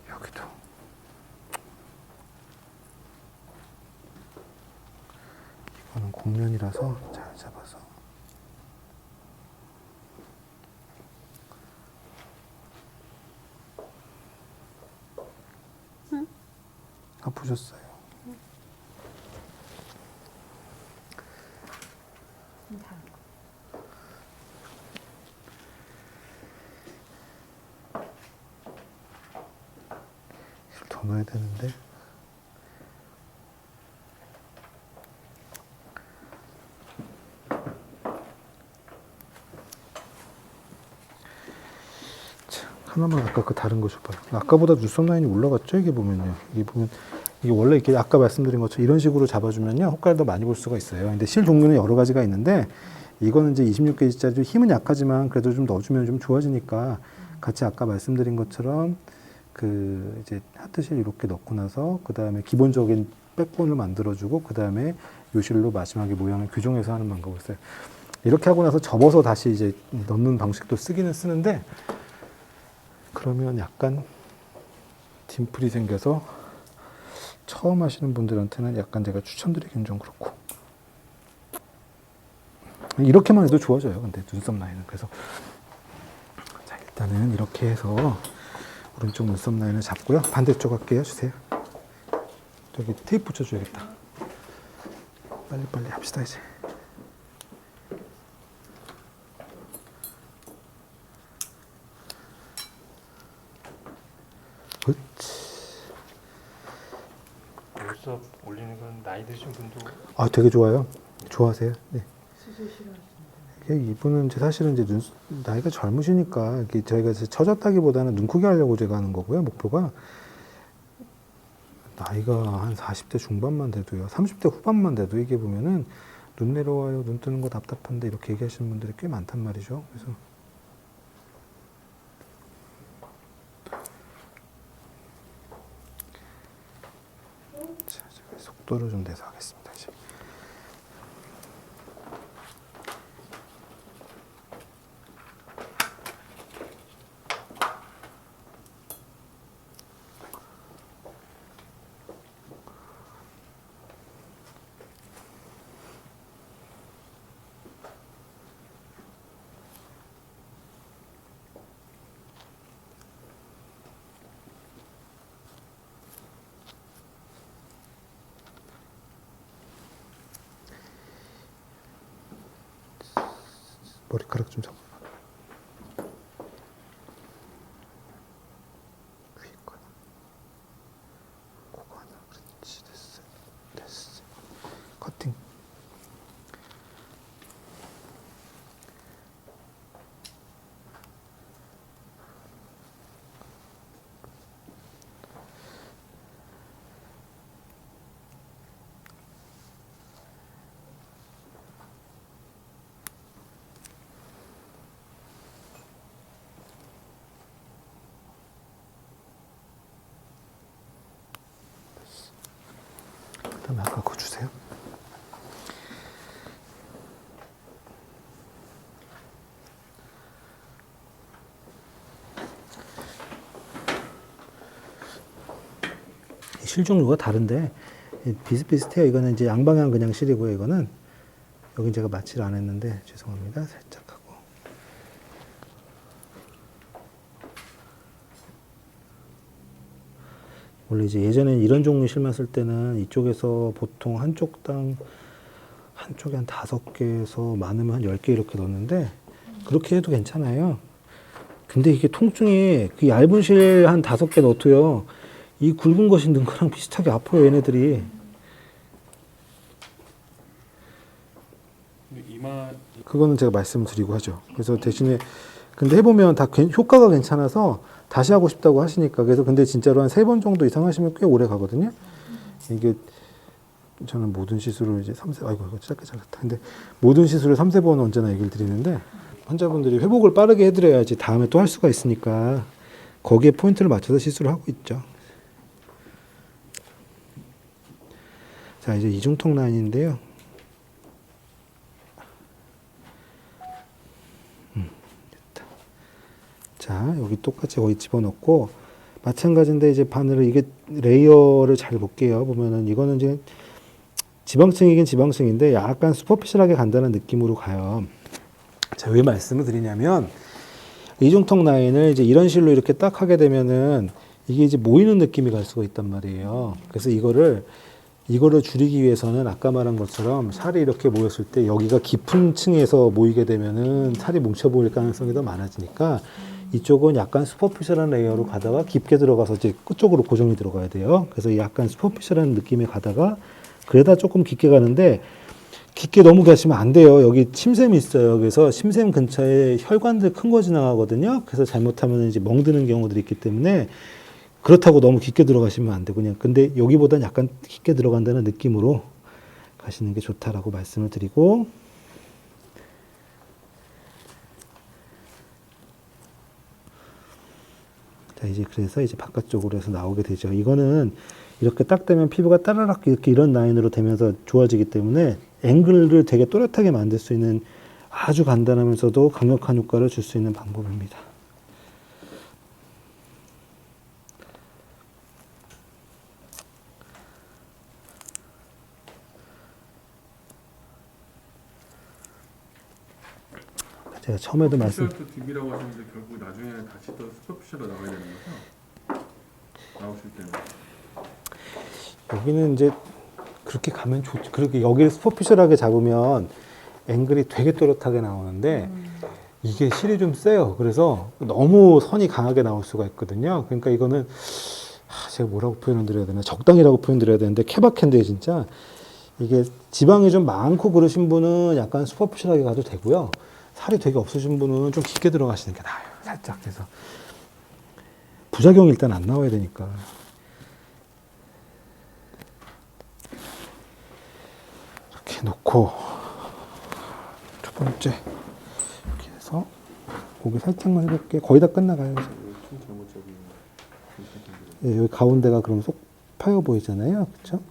여기도. 이거는 곡면이라서 잘 잡아서. 아프셨어요. 더 넣어야 되는데. 자, 하나만 아까 그 다른 거 줘봐요. 아까보다 눈썹 라인이 올라갔죠? 이게 보면요. 이게 보면 이게 원래 이렇게 아까 말씀드린 것처럼 이런 식으로 잡아주면요 효과를 더 많이 볼 수가 있어요. 근데 실 종류는 여러 가지가 있는데 이거는 이제 26게이지짜리 힘은 약하지만 그래도 좀 넣어주면 좀 좋아지니까 같이 아까 말씀드린 것처럼 그 이제 하트실 이렇게 넣고 나서 그 다음에 기본적인 백본을 만들어주고 그 다음에 요 실로 마지막에 모양을 교정해서 하는 방법을 써요. 이렇게 하고 나서 접어서 다시 이제 넣는 방식도 쓰기는 쓰는데 그러면 약간 딤플이 생겨서 처음 하시는 분들한테는 약간 제가 추천드리기는 좀 그렇고 이렇게만 해도 좋아져요. 근데 눈썹 라인은 그래서 자 일단은 이렇게 해서 오른쪽 눈썹 라인을 잡고요. 반대쪽 할게요. 주세요. 저기 테이프 붙여줘야겠다. 빨리빨리 합시다 이제. 그렇지. 눈썹 올리는 건 나이 드신 분도 아 되게 좋아요. 좋아하세요? 네. 수술 싫어하시는데. 이분은 이제 사실은 이제 나이가 젊으시니까 이게 저희가 이제 처졌다기보다는 눈 크게 하려고 제가 하는 거고요. 목표가 나이가 한 40대 중반만 돼도요, 30대 후반만 돼도 이게 보면은 눈 내려와요, 눈 뜨는 거 답답한데 이렇게 얘기하시는 분들이 꽤 많단 말이죠. 그래서 자, 제가 속도를 좀 내서 하겠습니다. 이제. 머리카락 좀 잡아. 위에 거야. 그거 하나. 그렇지. 됐어. 됐어. 커팅. 그다음에 아까 그거 주세요. 실 종류가 다른데 비슷비슷해요. 이거는 이제 양방향 그냥 실이고요. 이거는 여기 제가 마취를 안 했는데 죄송합니다. 살짝 하고. 원래 이제 예전에 이런 종류 실만 쓸 때는 이쪽에서 보통 한쪽에 한 5개에서 많으면 한 10개 이렇게 넣었는데 그렇게 해도 괜찮아요. 근데 이게 통증이 그 얇은 실 한 5개 넣어도요, 이 굵은 것이 넣은 거랑 비슷하게 아파요, 얘네들이. 이마 그거는 제가 말씀을 드리고 하죠. 그래서 대신에 근데 해보면 다 효과가 괜찮아서 다시 하고 싶다고 하시니까. 그래서 근데 진짜로 한 3번 정도 이상 하시면 꽤 오래 가거든요. 이게 저는 모든 시술을 이제 아이고 이거 짧게 잘랐다. 근데 모든 시술을 3-4번 언제나 얘기를 드리는데 환자분들이 회복을 빠르게 해드려야지 다음에 또 할 수가 있으니까 거기에 포인트를 맞춰서 시술을 하고 있죠. 자, 이제 이중턱 라인인데요. 자, 여기 똑같이 거기 집어넣고 마찬가지인데 이제 바늘을 이게 레이어를 잘 볼게요. 보면은 이거는 이제 지방층이긴 지방층인데 약간 슈퍼피셜하게 간다는 느낌으로 가요. 자, 왜 말씀을 드리냐면 이중턱 라인을 이제 이런 실로 이렇게 딱 하게 되면은 이게 이제 모이는 느낌이 갈 수가 있단 말이에요. 그래서 이거를 줄이기 위해서는 아까 말한 것처럼 살이 이렇게 모였을 때 여기가 깊은 층에서 모이게 되면은 살이 뭉쳐 보일 가능성이 더 많아지니까 이쪽은 약간 슈퍼피셜한 레이어로 가다가 깊게 들어가서 이제 끝쪽으로 고정이 들어가야 돼요. 그래서 약간 슈퍼피셜한 느낌에 가다가 그러다 조금 깊게 가는데 깊게 너무 가시면 안 돼요. 여기 침샘이 있어요. 그래서 침샘 근처에 혈관들 큰 거 지나가거든요. 그래서 잘못하면 이제 멍드는 경우들이 있기 때문에 그렇다고 너무 깊게 들어가시면 안 되고 그냥 근데 여기보다는 약간 깊게 들어간다는 느낌으로 가시는 게 좋다라고 말씀을 드리고 자, 이제 그래서 이제 바깥쪽으로 해서 나오게 되죠. 이거는 이렇게 딱 되면 피부가 따라락 이렇게 이런 라인으로 되면서 좋아지기 때문에 앵글을 되게 또렷하게 만들 수 있는 아주 간단하면서도 강력한 효과를 줄 수 있는 방법입니다. 제가 처음에도 말씀 또 딥이라고 하셨는데 결국 나중에는 다시 또 슈퍼피셜로 나와야 되는 거죠? 나오실 때는 여기는 이제 그렇게 가면 좋죠. 그렇게 여기를 슈퍼피셜하게 잡으면 앵글이 되게 또렷하게 나오는데 이게 실이 좀 세요. 그래서 너무 선이 강하게 나올 수가 있거든요. 그러니까 이거는 제가 뭐라고 표현을 드려야 되나 적당히라고 표현 드려야 되는데 케바캔데 진짜 이게 지방이 좀 많고 그러신 분은 약간 슈퍼피셜하게 가도 되고요. 살이 되게 없으신 분은 좀 깊게 들어가시는 게 나아요. 살짝 해서. 부작용이 일단 안 나와야 되니까. 이렇게 놓고 첫 번째 이렇게 해서 고개 살짝만 해볼게. 거의 다 끝나가요. 좀 잘못적인 예, 여기 가운데가 그럼 쏙 파여 보이잖아요. 그렇죠?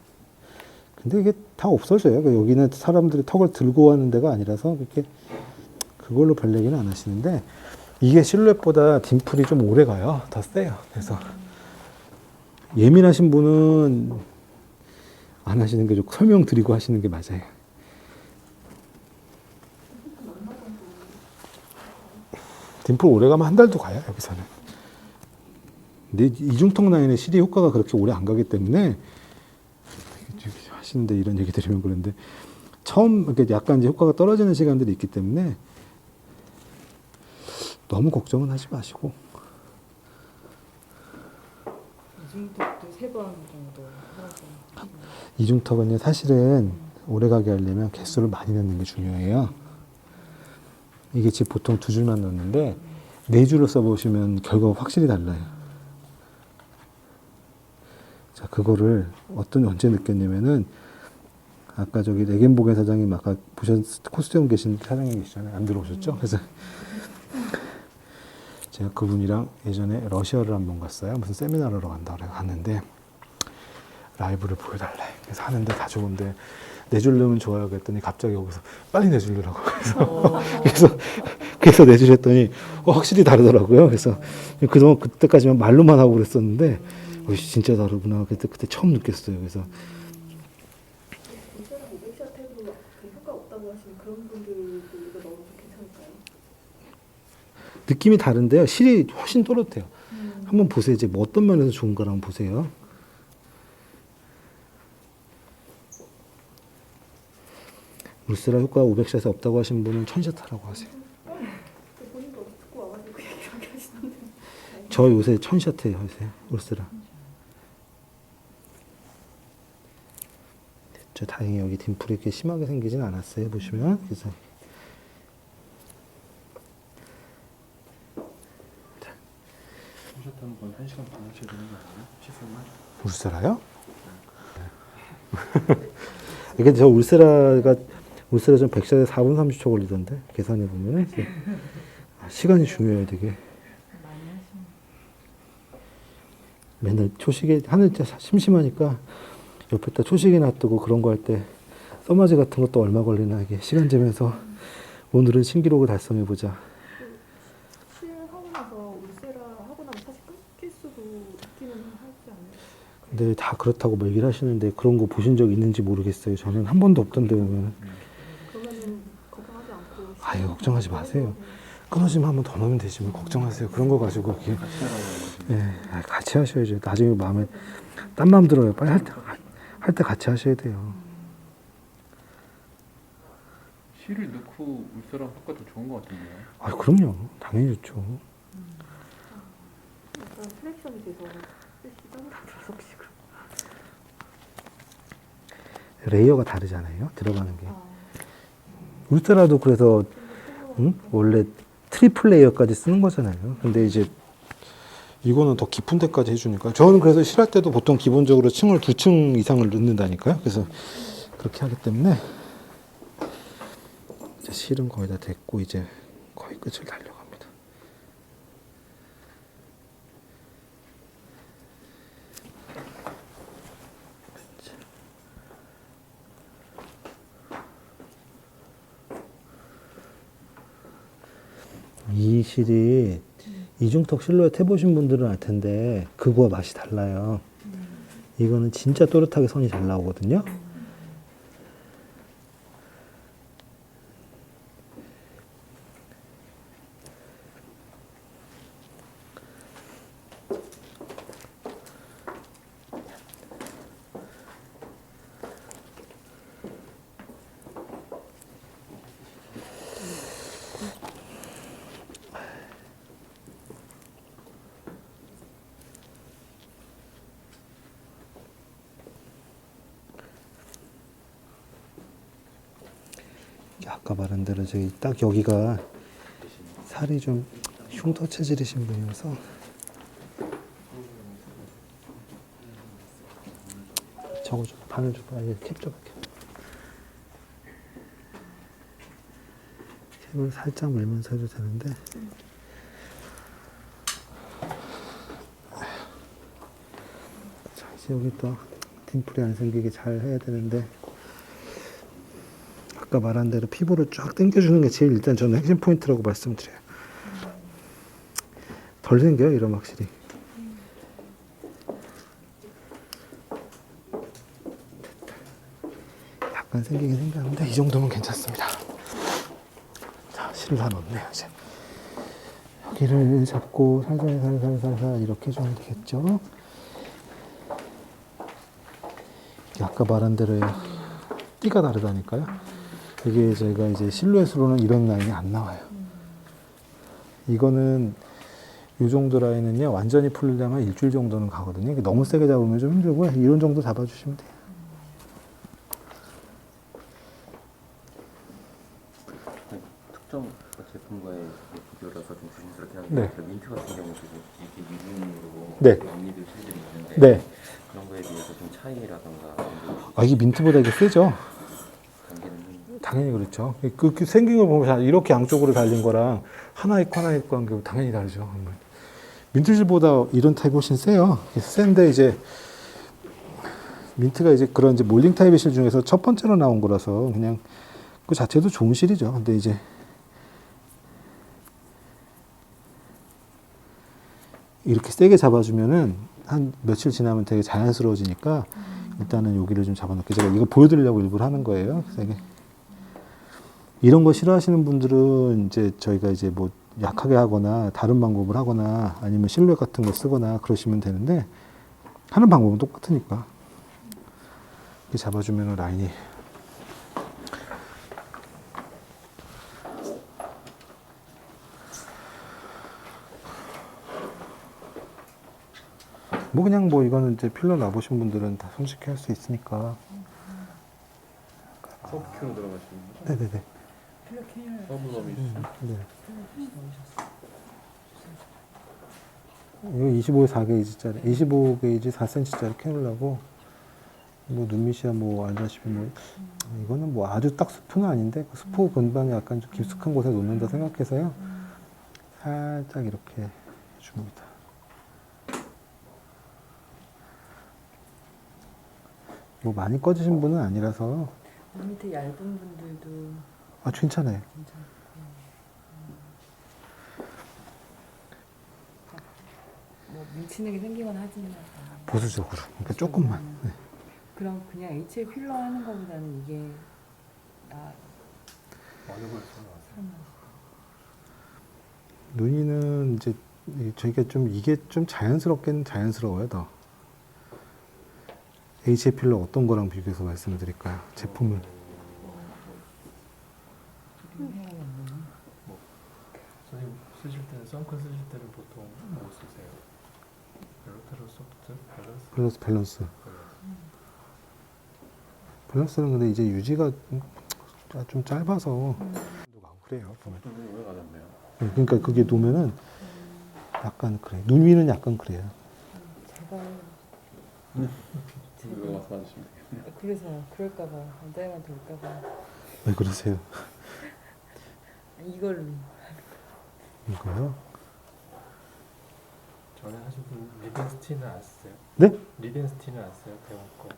근데 이게 다 없어져요. 그러니까 여기는 사람들이 턱을 들고 하는 데가 아니라서 그렇게 그걸로 별 얘기는 안 하시는데 이게 실루엣보다 딤플이 좀 오래 가요. 더 세요. 그래서 예민하신 분은 안 하시는 게 좋고 설명드리고 하시는 게 맞아요. 딤플 오래 가면 한 달도 가요. 여기서는. 근데 이중턱 라인의 실이 효과가 그렇게 오래 안 가기 때문에 하시는데 이런 얘기 드리면 그런데 처음 이렇게 약간 이제 효과가 떨어지는 시간들이 있기 때문에 너무 걱정은 하지 마시고 이중턱도 3번 정도 하고. 이중턱은요 사실은 오래 가게 하려면 개수를 많이 넣는 게 중요해요. 이게 지금 보통 2줄만 넣는데 4줄로 써보시면 결과가 확실히 달라요. 자, 그거를 언제 느꼈냐면은 아까 저기 레겐보겐 사장님 아까 코스튬 계신 사장님 계시잖아요. 안 들어오셨죠? 그래서 제가 그분이랑 예전에 러시아를 한번 갔어요. 무슨 세미나를 하러 간다고 그래 갔는데 라이브를 보여달래. 그래서 하는데 다 좋은데 4줄 넣으면 좋아요. 그랬더니 갑자기 여기서 빨리 4줄 넣으라고. 그래서 4줄 했더니 확실히 다르더라고요. 그래서 그동안 그때까지만 말로만 하고 그랬었는데 진짜 다르구나. 그때 처음 느꼈어요. 그래서 울사랑 오백샷 해도 그 효과 없다고 하시는 그런 분들도 이거 넣어도 괜찮을까요? 느낌이 다른데요. 실이 훨씬 또렷해요. 한번 보세요. 이제 뭐 어떤 면에서 좋은가 한번 보세요. 울스라 효과 500샷에 없다고 하신 분은 1000샷 하라고 하세요. 본인도 어디 듣고 와가지고 그렇게 하시던데. 저 요새 1000샷 해요. 요새 울스라. 저 다행히 여기 딤플이 이렇게 심하게 생기진 않았어요. 보시면. 그래서 샷 한번 1시간 반 하셔야 되는 거 아니에요? 시술만? 울세라요? 이게 저 울세라 좀 100샷에 4분 30초 걸리던데 계산해 보면은 시간이 중요해요 되게. 맨날 초시계 하늘 때 심심하니까 옆에다 초시계 놔두고 그런 거 할 때 써마지 같은 것도 얼마 걸리나 이게 시간 재면서 오늘은 신기록을 달성해 보자. 실하고 나서 울세라 하고 나면 사실 끊길 수도 있기는 하지 않나요? 근데 다 그렇다고 뭐 얘기를 하시는데 그런 거 보신 적 있는지 모르겠어요. 저는 한 번도 없던데 보면. 그러면은 걱정하지 않고. 아유 걱정하지 마세요. 끊어지면 한 번 더 넣으면 되지 뭐 걱정하세요. 그런 거 가지고 이렇게. 예, 같이 하셔야죠. 나중에 마음에 딴 마음 들어요. 빨리 할 때 같이 하셔야 돼요. 실을 넣고 울사랑 효과도 좋은 것 같은데요. 아, 그럼요. 당연히 좋죠. 약간 플렉션이 돼서 시간이 다 들어서 혹시 그럼. 레이어가 다르잖아요. 들어가는 게. 울트라도 그래서 원래 트리플 레이어까지 쓰는 거잖아요. 근데 이제 이거는 더 깊은 데까지 해주니까 저는 그래서 실할 때도 보통 기본적으로 층을 2층 이상을 넣는다니까요. 그래서 그렇게 하기 때문에 이제 실은 거의 다 됐고 이제 거의 끝을 달려갑니다. 이 실이 이중턱 실루엣 해보신 분들은 알 텐데 그거와 맛이 달라요. 이거는 진짜 또렷하게 선이 잘 나오거든요. 아까 말한 대로 저기 딱 여기가 살이 좀 흉터 체질이신 분이어서 저거 좀 바늘 줘봐. 캡 줘봐. 캡을 살짝 밀면서 해도 되는데 자, 이제 여기 또 딤플이 안 생기게 잘 해야 되는데 아까 말한 대로 피부를 쫙 당겨주는 게 제일 일단 저는 핵심 포인트라고 말씀드려요. 덜 생겨요, 이러면 확실히. 약간 생기긴 생겼는데 이 정도면 괜찮습니다. 자, 실을 다 넣었네요, 이제. 여기를 잡고 살살 이렇게 해주면 되겠죠. 아까 말한 대로 띠가 다르다니까요. 이게 제가 이제 실루엣으로는 이런 라인이 안 나와요. 이거는 이 정도 라인은요, 완전히 풀려면 일주일 정도는 가거든요. 이게 너무 세게 잡으면 좀 힘들고요. 이런 정도 잡아주시면 돼요. 특정 제품과의 비교라서 좀 조심스럽긴 한데 네. 그 민트 같은 경우도 이렇게 미분으로 네. 앞니들 실들이 있는데 네. 그런 거에 비해서 좀 차이라던가 이런 게 아, 이게 민트보다 이게 세죠? 단계는 좀 당연히 그렇죠. 그 생긴 걸 보면 이렇게 양쪽으로 달린 거랑 하나 있고 하나 있고 한 게 당연히 다르죠. 민트질보다 이런 타입이 훨씬 세요. 센데 이제 민트가 이제 그런 이제 몰딩 타입의 실 중에서 첫 번째로 나온 거라서 그냥 그 자체도 좋은 실이죠. 근데 이제 이렇게 세게 잡아주면은 한 며칠 지나면 되게 자연스러워지니까 일단은 여기를 좀 잡아놓게 제가 이거 보여드리려고 일부러 하는 거예요. 세게. 이런 거 싫어하시는 분들은 이제 저희가 이제 뭐 약하게 하거나 다른 방법을 하거나 아니면 실루엣 같은 거 쓰거나 그러시면 되는데 하는 방법은 똑같으니까 이렇게 잡아주면 라인이 뭐 그냥 뭐 이거는 이제 필러 놔보신 분들은 다 손쉽게 할 수 있으니까. 서브큐로 들어가시는 거죠? 네네네. 서브업이 네. 이거 25에 4게이지짜리, 25게이지 4cm짜리 캐놀라고 뭐 눈밑이야 뭐 알다시피 뭐 이거는 뭐 아주 딱 스프는 아닌데 그 스프 근방이 약간 좀 깊숙한 곳에 놓는다 생각해서요. 살짝 이렇게 해줍니다. 뭐 많이 꺼지신 분은 아니라서 밑에 얇은 분들도 아 괜찮아요. 뭐 뭉치는 생기거나 하지는 않아요. 보수적으로. 그러니까 조금만. 네. 그럼 그냥 HA 필러 하는 것보다는 이게 나 어느 걸 써놨어요? 눈이는 이제 저희가 좀 이게 좀 자연스럽게는 자연스러워요 더. HA 필러 어떤 거랑 비교해서 말씀을 드릴까요? 제품을. 선생님 쓰실 때는 선크 쓰실 때는 보통 뭐 쓰세요? 벨로테로 소프트? 밸런스? 밸런스. 밸런스는 근데 이제 유지가 좀 짧아서 그래요. 보면. 오래 가졌네요. 그러니까 그게 놓으면은 약간 그래. 눈 위는 약간 그래요. 제가 이거 와서 받으시면 돼요. 그래서 그럴까봐 원장님한테 올까봐 왜 그러세요? 이걸로 이거요? 전에 하신 분 리덴스티는 안 쓰세요? 네? 리덴스티는 안 써요? 대원 거.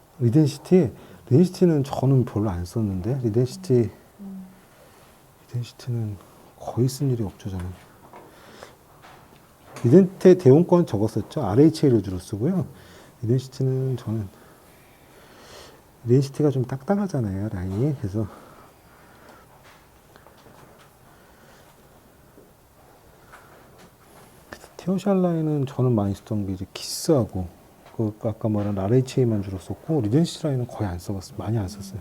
리덴시티는 저는 별로 안 썼는데 리덴시티는 거의 쓴 일이 없죠 저는. 리덴테 대원 건 적었었죠. RHA를 주로 쓰고요. 리덴시티는 저는 리덴시티가 좀 딱딱하잖아요 라인이. 그래서 티오샬 라인은 저는 많이 쓰던 게 이제 키스하고 그 아까 말한 RHA만 주로 썼고 리덴시티 라인은 거의 안 써봤어요. 많이 안 썼어요.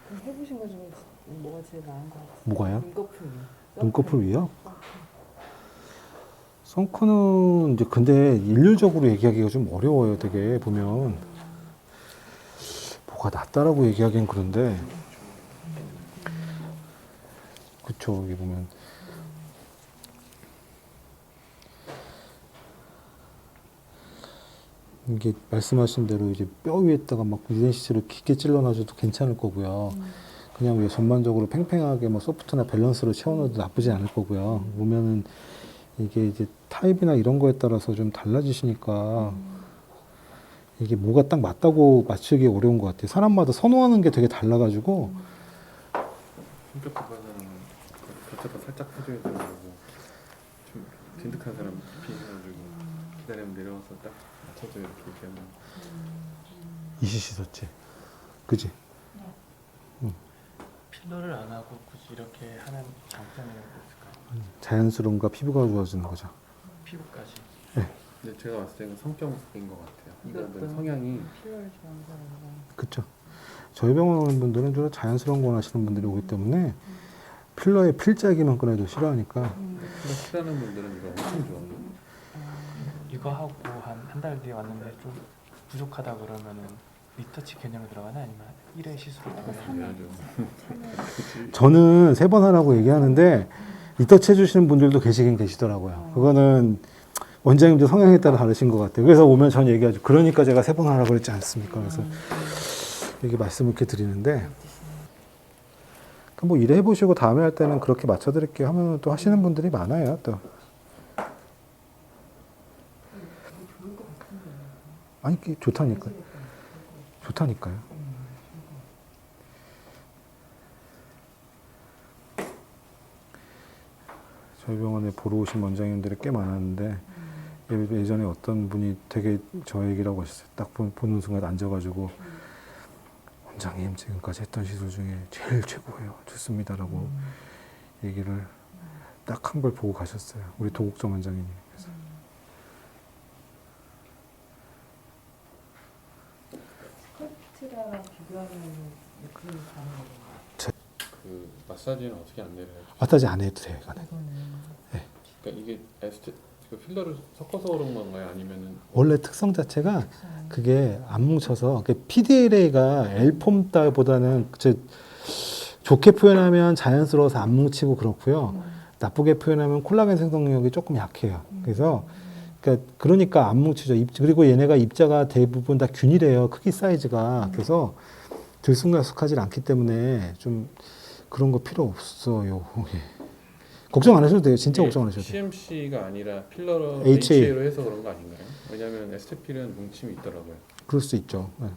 그럼 해보신 것 중에 뭐가 제일 나은 것 같아요? 뭐가요? 눈꺼풀 눈꺼풀 위요? 선크는 이제 근데 일률적으로 얘기하기가 좀 어려워요. 되게 보면 뭐가 낫다라고 얘기하기엔 그런데 그쵸. 여기 보면 이게 말씀하신 대로 이제 뼈 위에다가 막 유엔시스를 깊게 찔러놔줘도 괜찮을 거고요. 그냥 왜 전반적으로 팽팽하게 뭐 소프트나 밸런스로 채워넣어도 나쁘지 않을 거고요. 보면은 이게 이제 타입이나 이런 거에 따라서 좀 달라지시니까 이게 뭐가 딱 맞다고 맞추기 어려운 것 같아요. 사람마다 선호하는 게 되게 달라가지고 성격 급한 사람은 겉에다 살짝 해줘야 되는 거고 좀 딘득한 사람 비해가지고 기다리면 내려와서 딱 맞춰줘 이렇게 얘기하면 이시시 좋지. 그지? 필러를 안 하고 굳이 이렇게 하는 장점이 있을까요? 자연스러움과 피부가 좋아지는 거죠. 피부까지. 근데 제가 봤을 때는 성격인 것 같아요. 이것도 이분들 성향이 필요를 좋아하는 사람이랑 그렇죠. 저희 병원 오는 분들은 주로 자연스러운 거 원하시는 분들이 오기 때문에 필러에 필자기만 꺼내도 싫어하니까 필러 싫어하는 분들은 이거 엄청 좋아해요. 이거 하고 한 달 뒤에 왔는데 좀 부족하다 그러면은 리터치 개념이 들어가나 아니면 1회 시술을 들어가나? 저는 3번 하라고 얘기하는데 리터치 해주시는 분들도 계시긴 계시더라고요. 그거는 원장님들 성향에 따라 다르신 것 같아요. 그래서 오면 전 얘기하죠. 그러니까 제가 3번 하라고 그랬지 않습니까? 그래서 이렇게 말씀을 이렇게 드리는데 뭐 일해 해보시고 다음에 할 때는 그렇게 맞춰드릴게요 하면 또 하시는 분들이 많아요. 또 아니 그게 좋다니까요. 좋다니까요. 저희 병원에 보러 오신 원장님들이 꽤 많았는데 예전에 어떤 분이 되게 저 얘기라고 하셨어요. 딱 보는 순간 앉아가지고 원장님 지금까지 했던 시술 중에 제일 최고예요. 좋습니다라고 얘기를 딱 한 걸 보고 가셨어요. 우리 도국정 원장님께서. 스컬트라랑 비교하면 그런 다른 거구나. 그 마사지는 어떻게 안내를 해요? 마사지 안 해도 돼요. 이거는. 그러니까 이게 그 필러를 섞어서 그런 건가요? 아니면은 원래 특성 자체가 그게 안 뭉쳐서 PDLA가 L폼보다는 좋게 표현하면 자연스러워서 안 뭉치고 그렇고요. 나쁘게 표현하면 콜라겐 생성력이 조금 약해요. 그래서 그러니까 안 뭉치죠. 그리고 얘네가 입자가 대부분 다 균일해요. 크기 사이즈가. 그래서 들쑥날쑥하지 않기 때문에 좀 그런 거 필요 없어요. 예. 걱정 안 하셔도 돼요. 진짜 걱정 안 하셔도 돼요. CMC가 아니라 필러로 HA. HA로 해서 그런 거 아닌가요? 왜냐하면 에스테필은 뭉침이 있더라고요. 그럴 수 있죠. 예.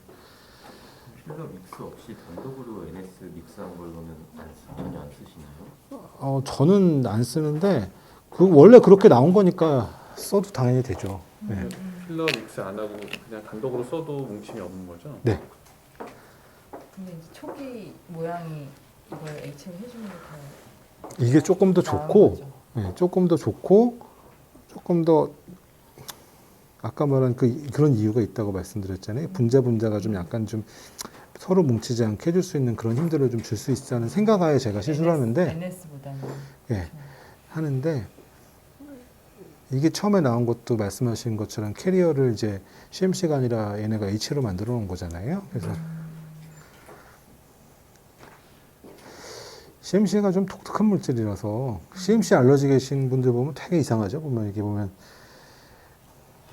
필러 믹스 없이 단독으로 NS 믹스한 걸로는 전혀 안 쓰시나요? 저는 안 쓰는데 원래 그렇게 나온 거니까 써도 당연히 되죠. 예. 필러 믹스 안 하고 그냥 단독으로 써도 뭉침이 없는 거죠? 네. 근데 이제 초기 모양이 이걸 HM 해주는 게 더 이게 조금 더 좋고, 예, 조금 더 좋고, 조금 더 아까 말한 그런 이유가 있다고 말씀드렸잖아요. 분자가 좀 약간 좀 서로 뭉치지 않게 해줄 수 있는 그런 힘들을 좀 줄 수 있다는 생각하에 제가 시술하는데, NS보다는 예, 하는데 이게 처음에 나온 것도 말씀하신 것처럼 캐리어를 이제 CMC가 아니라 얘네가 H로 만들어 놓은 거잖아요. 그래서 CMC가 좀 독특한 물질이라서 CMC 알러지 계신 분들 보면 되게 이상하죠. 보면 이게 보면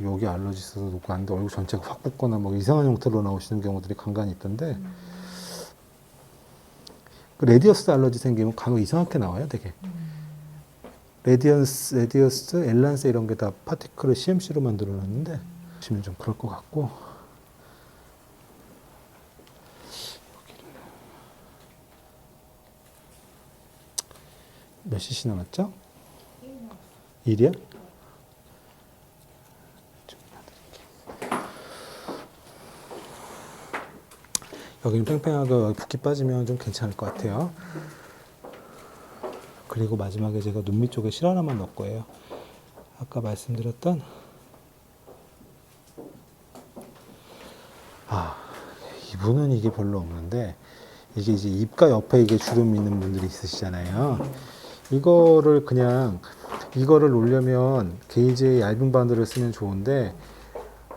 여기 알러지 있어서 놓고 왔는데 얼굴 전체가 확 붓거나 뭐 이상한 형태로 나오시는 경우들이 간간히 있던데 그 레디어스 알러지 생기면 간혹 이상하게 나와요. 되게 레디어스, 엘란세 이런 게 다 파티클을 CMC로 만들어 놨는데 보시면 좀 그럴 것 같고 몇 cc 남았죠? 1이요? 여기는 팽팽하고 여기 붓기 빠지면 좀 괜찮을 것 같아요. 그리고 마지막에 제가 눈 밑쪽에 실 하나만 넣을 거예요. 아까 말씀드렸던 이분은 이게 별로 없는데 이게 이제 입가 옆에 이게 주름 있는 분들이 있으시잖아요. 이거를 놓으려면 게이지의 얇은 바늘을 쓰면 좋은데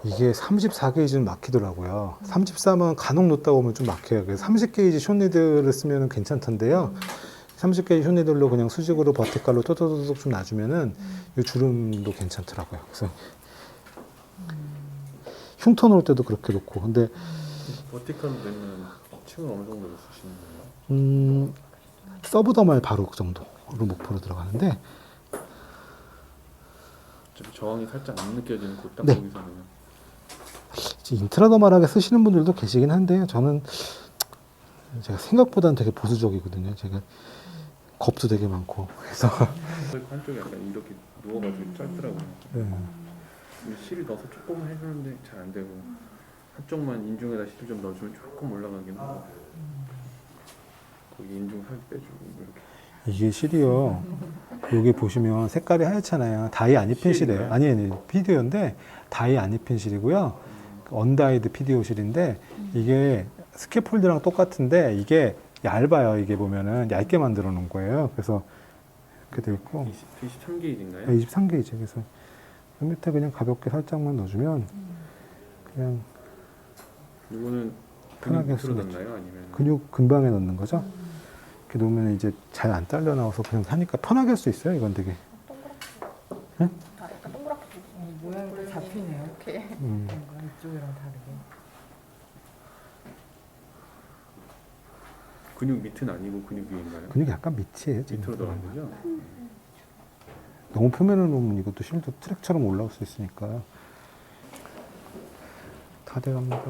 이게 34게이지는 막히더라고요. 33은 간혹 놓다 보면 좀 막혀요. 그래서 30게이지 숏니들을 쓰면 괜찮던데요. 30게이지 숏니들로 그냥 수직으로 버티칼로 토토토톡 좀 놔주면은 이 주름도 괜찮더라고요. 그래서 흉터 놓을 때도 그렇게 놓고. 근데 버티컬로 되면 층을 어느 정도 쓰시는 거예요? 서브더말 바로 그 정도로 목표로 들어가는데 좀 저항이 살짝 안 느껴지는 그딱 네. 거기서 그냥 이제 인트라더말하게 쓰시는 분들도 계시긴 한데 저는 제가 생각보다는 되게 보수적이거든요. 제가 겁도 되게 많고 그래서 한쪽이 약간 이렇게 누워가지고 짧더라고요. 네. 실을 넣어서 조금 해주는데 잘 안 되고 한쪽만 인중에다 실을 좀 넣어주면 조금 올라가긴 하고 거기 인중 살 빼주고 이렇게. 이게 실이요. 여기 보시면 색깔이 하얗잖아요. 다이 안 입힌 실이에요. 아니 PDO인데 다이 안 입힌 실이고요. 언다이드 PDO 실인데 이게 스캐폴드랑 똑같은데 이게 얇아요. 이게 보면은 얇게 만들어 놓은 거예요. 그래서 이렇게 되어 있고 23게이지인가요? 23게이지. 그래서 그 밑에 그냥 가볍게 살짝만 넣어주면 그냥 이거는 편하게 할 근육 수가 틀어놨나요? 아니면 근육 근방에 넣는 거죠. 이렇게 놓으면 이제 잘 안 딸려 나와서 그냥 하니까 편하게 할 수 있어요. 이건 되게. 모양이 다 잡히네요. 이렇게 뭔가 이쪽이랑 다르게. 근육 밑은 아니고 근육 위인가요? 근육이 약간 밑이에요. 지금. 밑으로 들어간 거죠? 너무 표면을 놓으면 이것도 실도 트랙처럼 올라올 수 있으니까. 다 돼갑니다.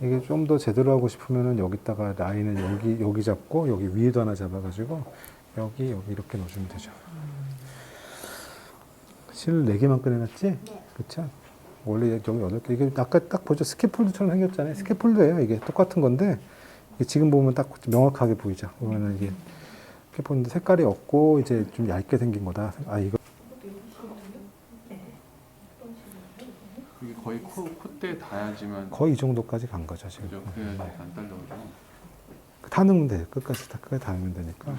이게 좀 더 제대로 하고 싶으면은 여기다가 라인은 여기 잡고 여기 위에도 하나 잡아가지고 여기 이렇게 넣어주면 되죠. 실 4개만 꺼내놨지? 네. 그쵸? 원래 여기 8개. 이게 아까 딱 보죠. 스캐폴드처럼 생겼잖아요. 스캐폴드예요. 이게 똑같은 건데 이게 지금 보면 딱 명확하게 보이죠. 그러면은 이게 스캐폴드 색깔이 없고 이제 좀 얇게 생긴 거다. 아 이거 이게 거의 콧대 닿아야지만 거의 이 정도까지 간 거죠 지금. 그죠? 그래야지 안 딸려오죠. 다 넣으면 돼. 끝까지 닿으면 되니까.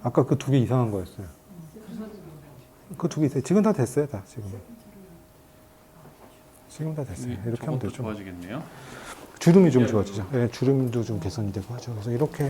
아까 그 2개 이상한 거였어요. 그 2개 있어요. 지금 다 됐어요, 다 지금 다 됐어요. 이렇게 하면 저것도 되죠. 좋아지겠네요. 주름이 좀 좋아지죠. 네, 주름도 좀 개선이 되고 하죠. 그래서 이렇게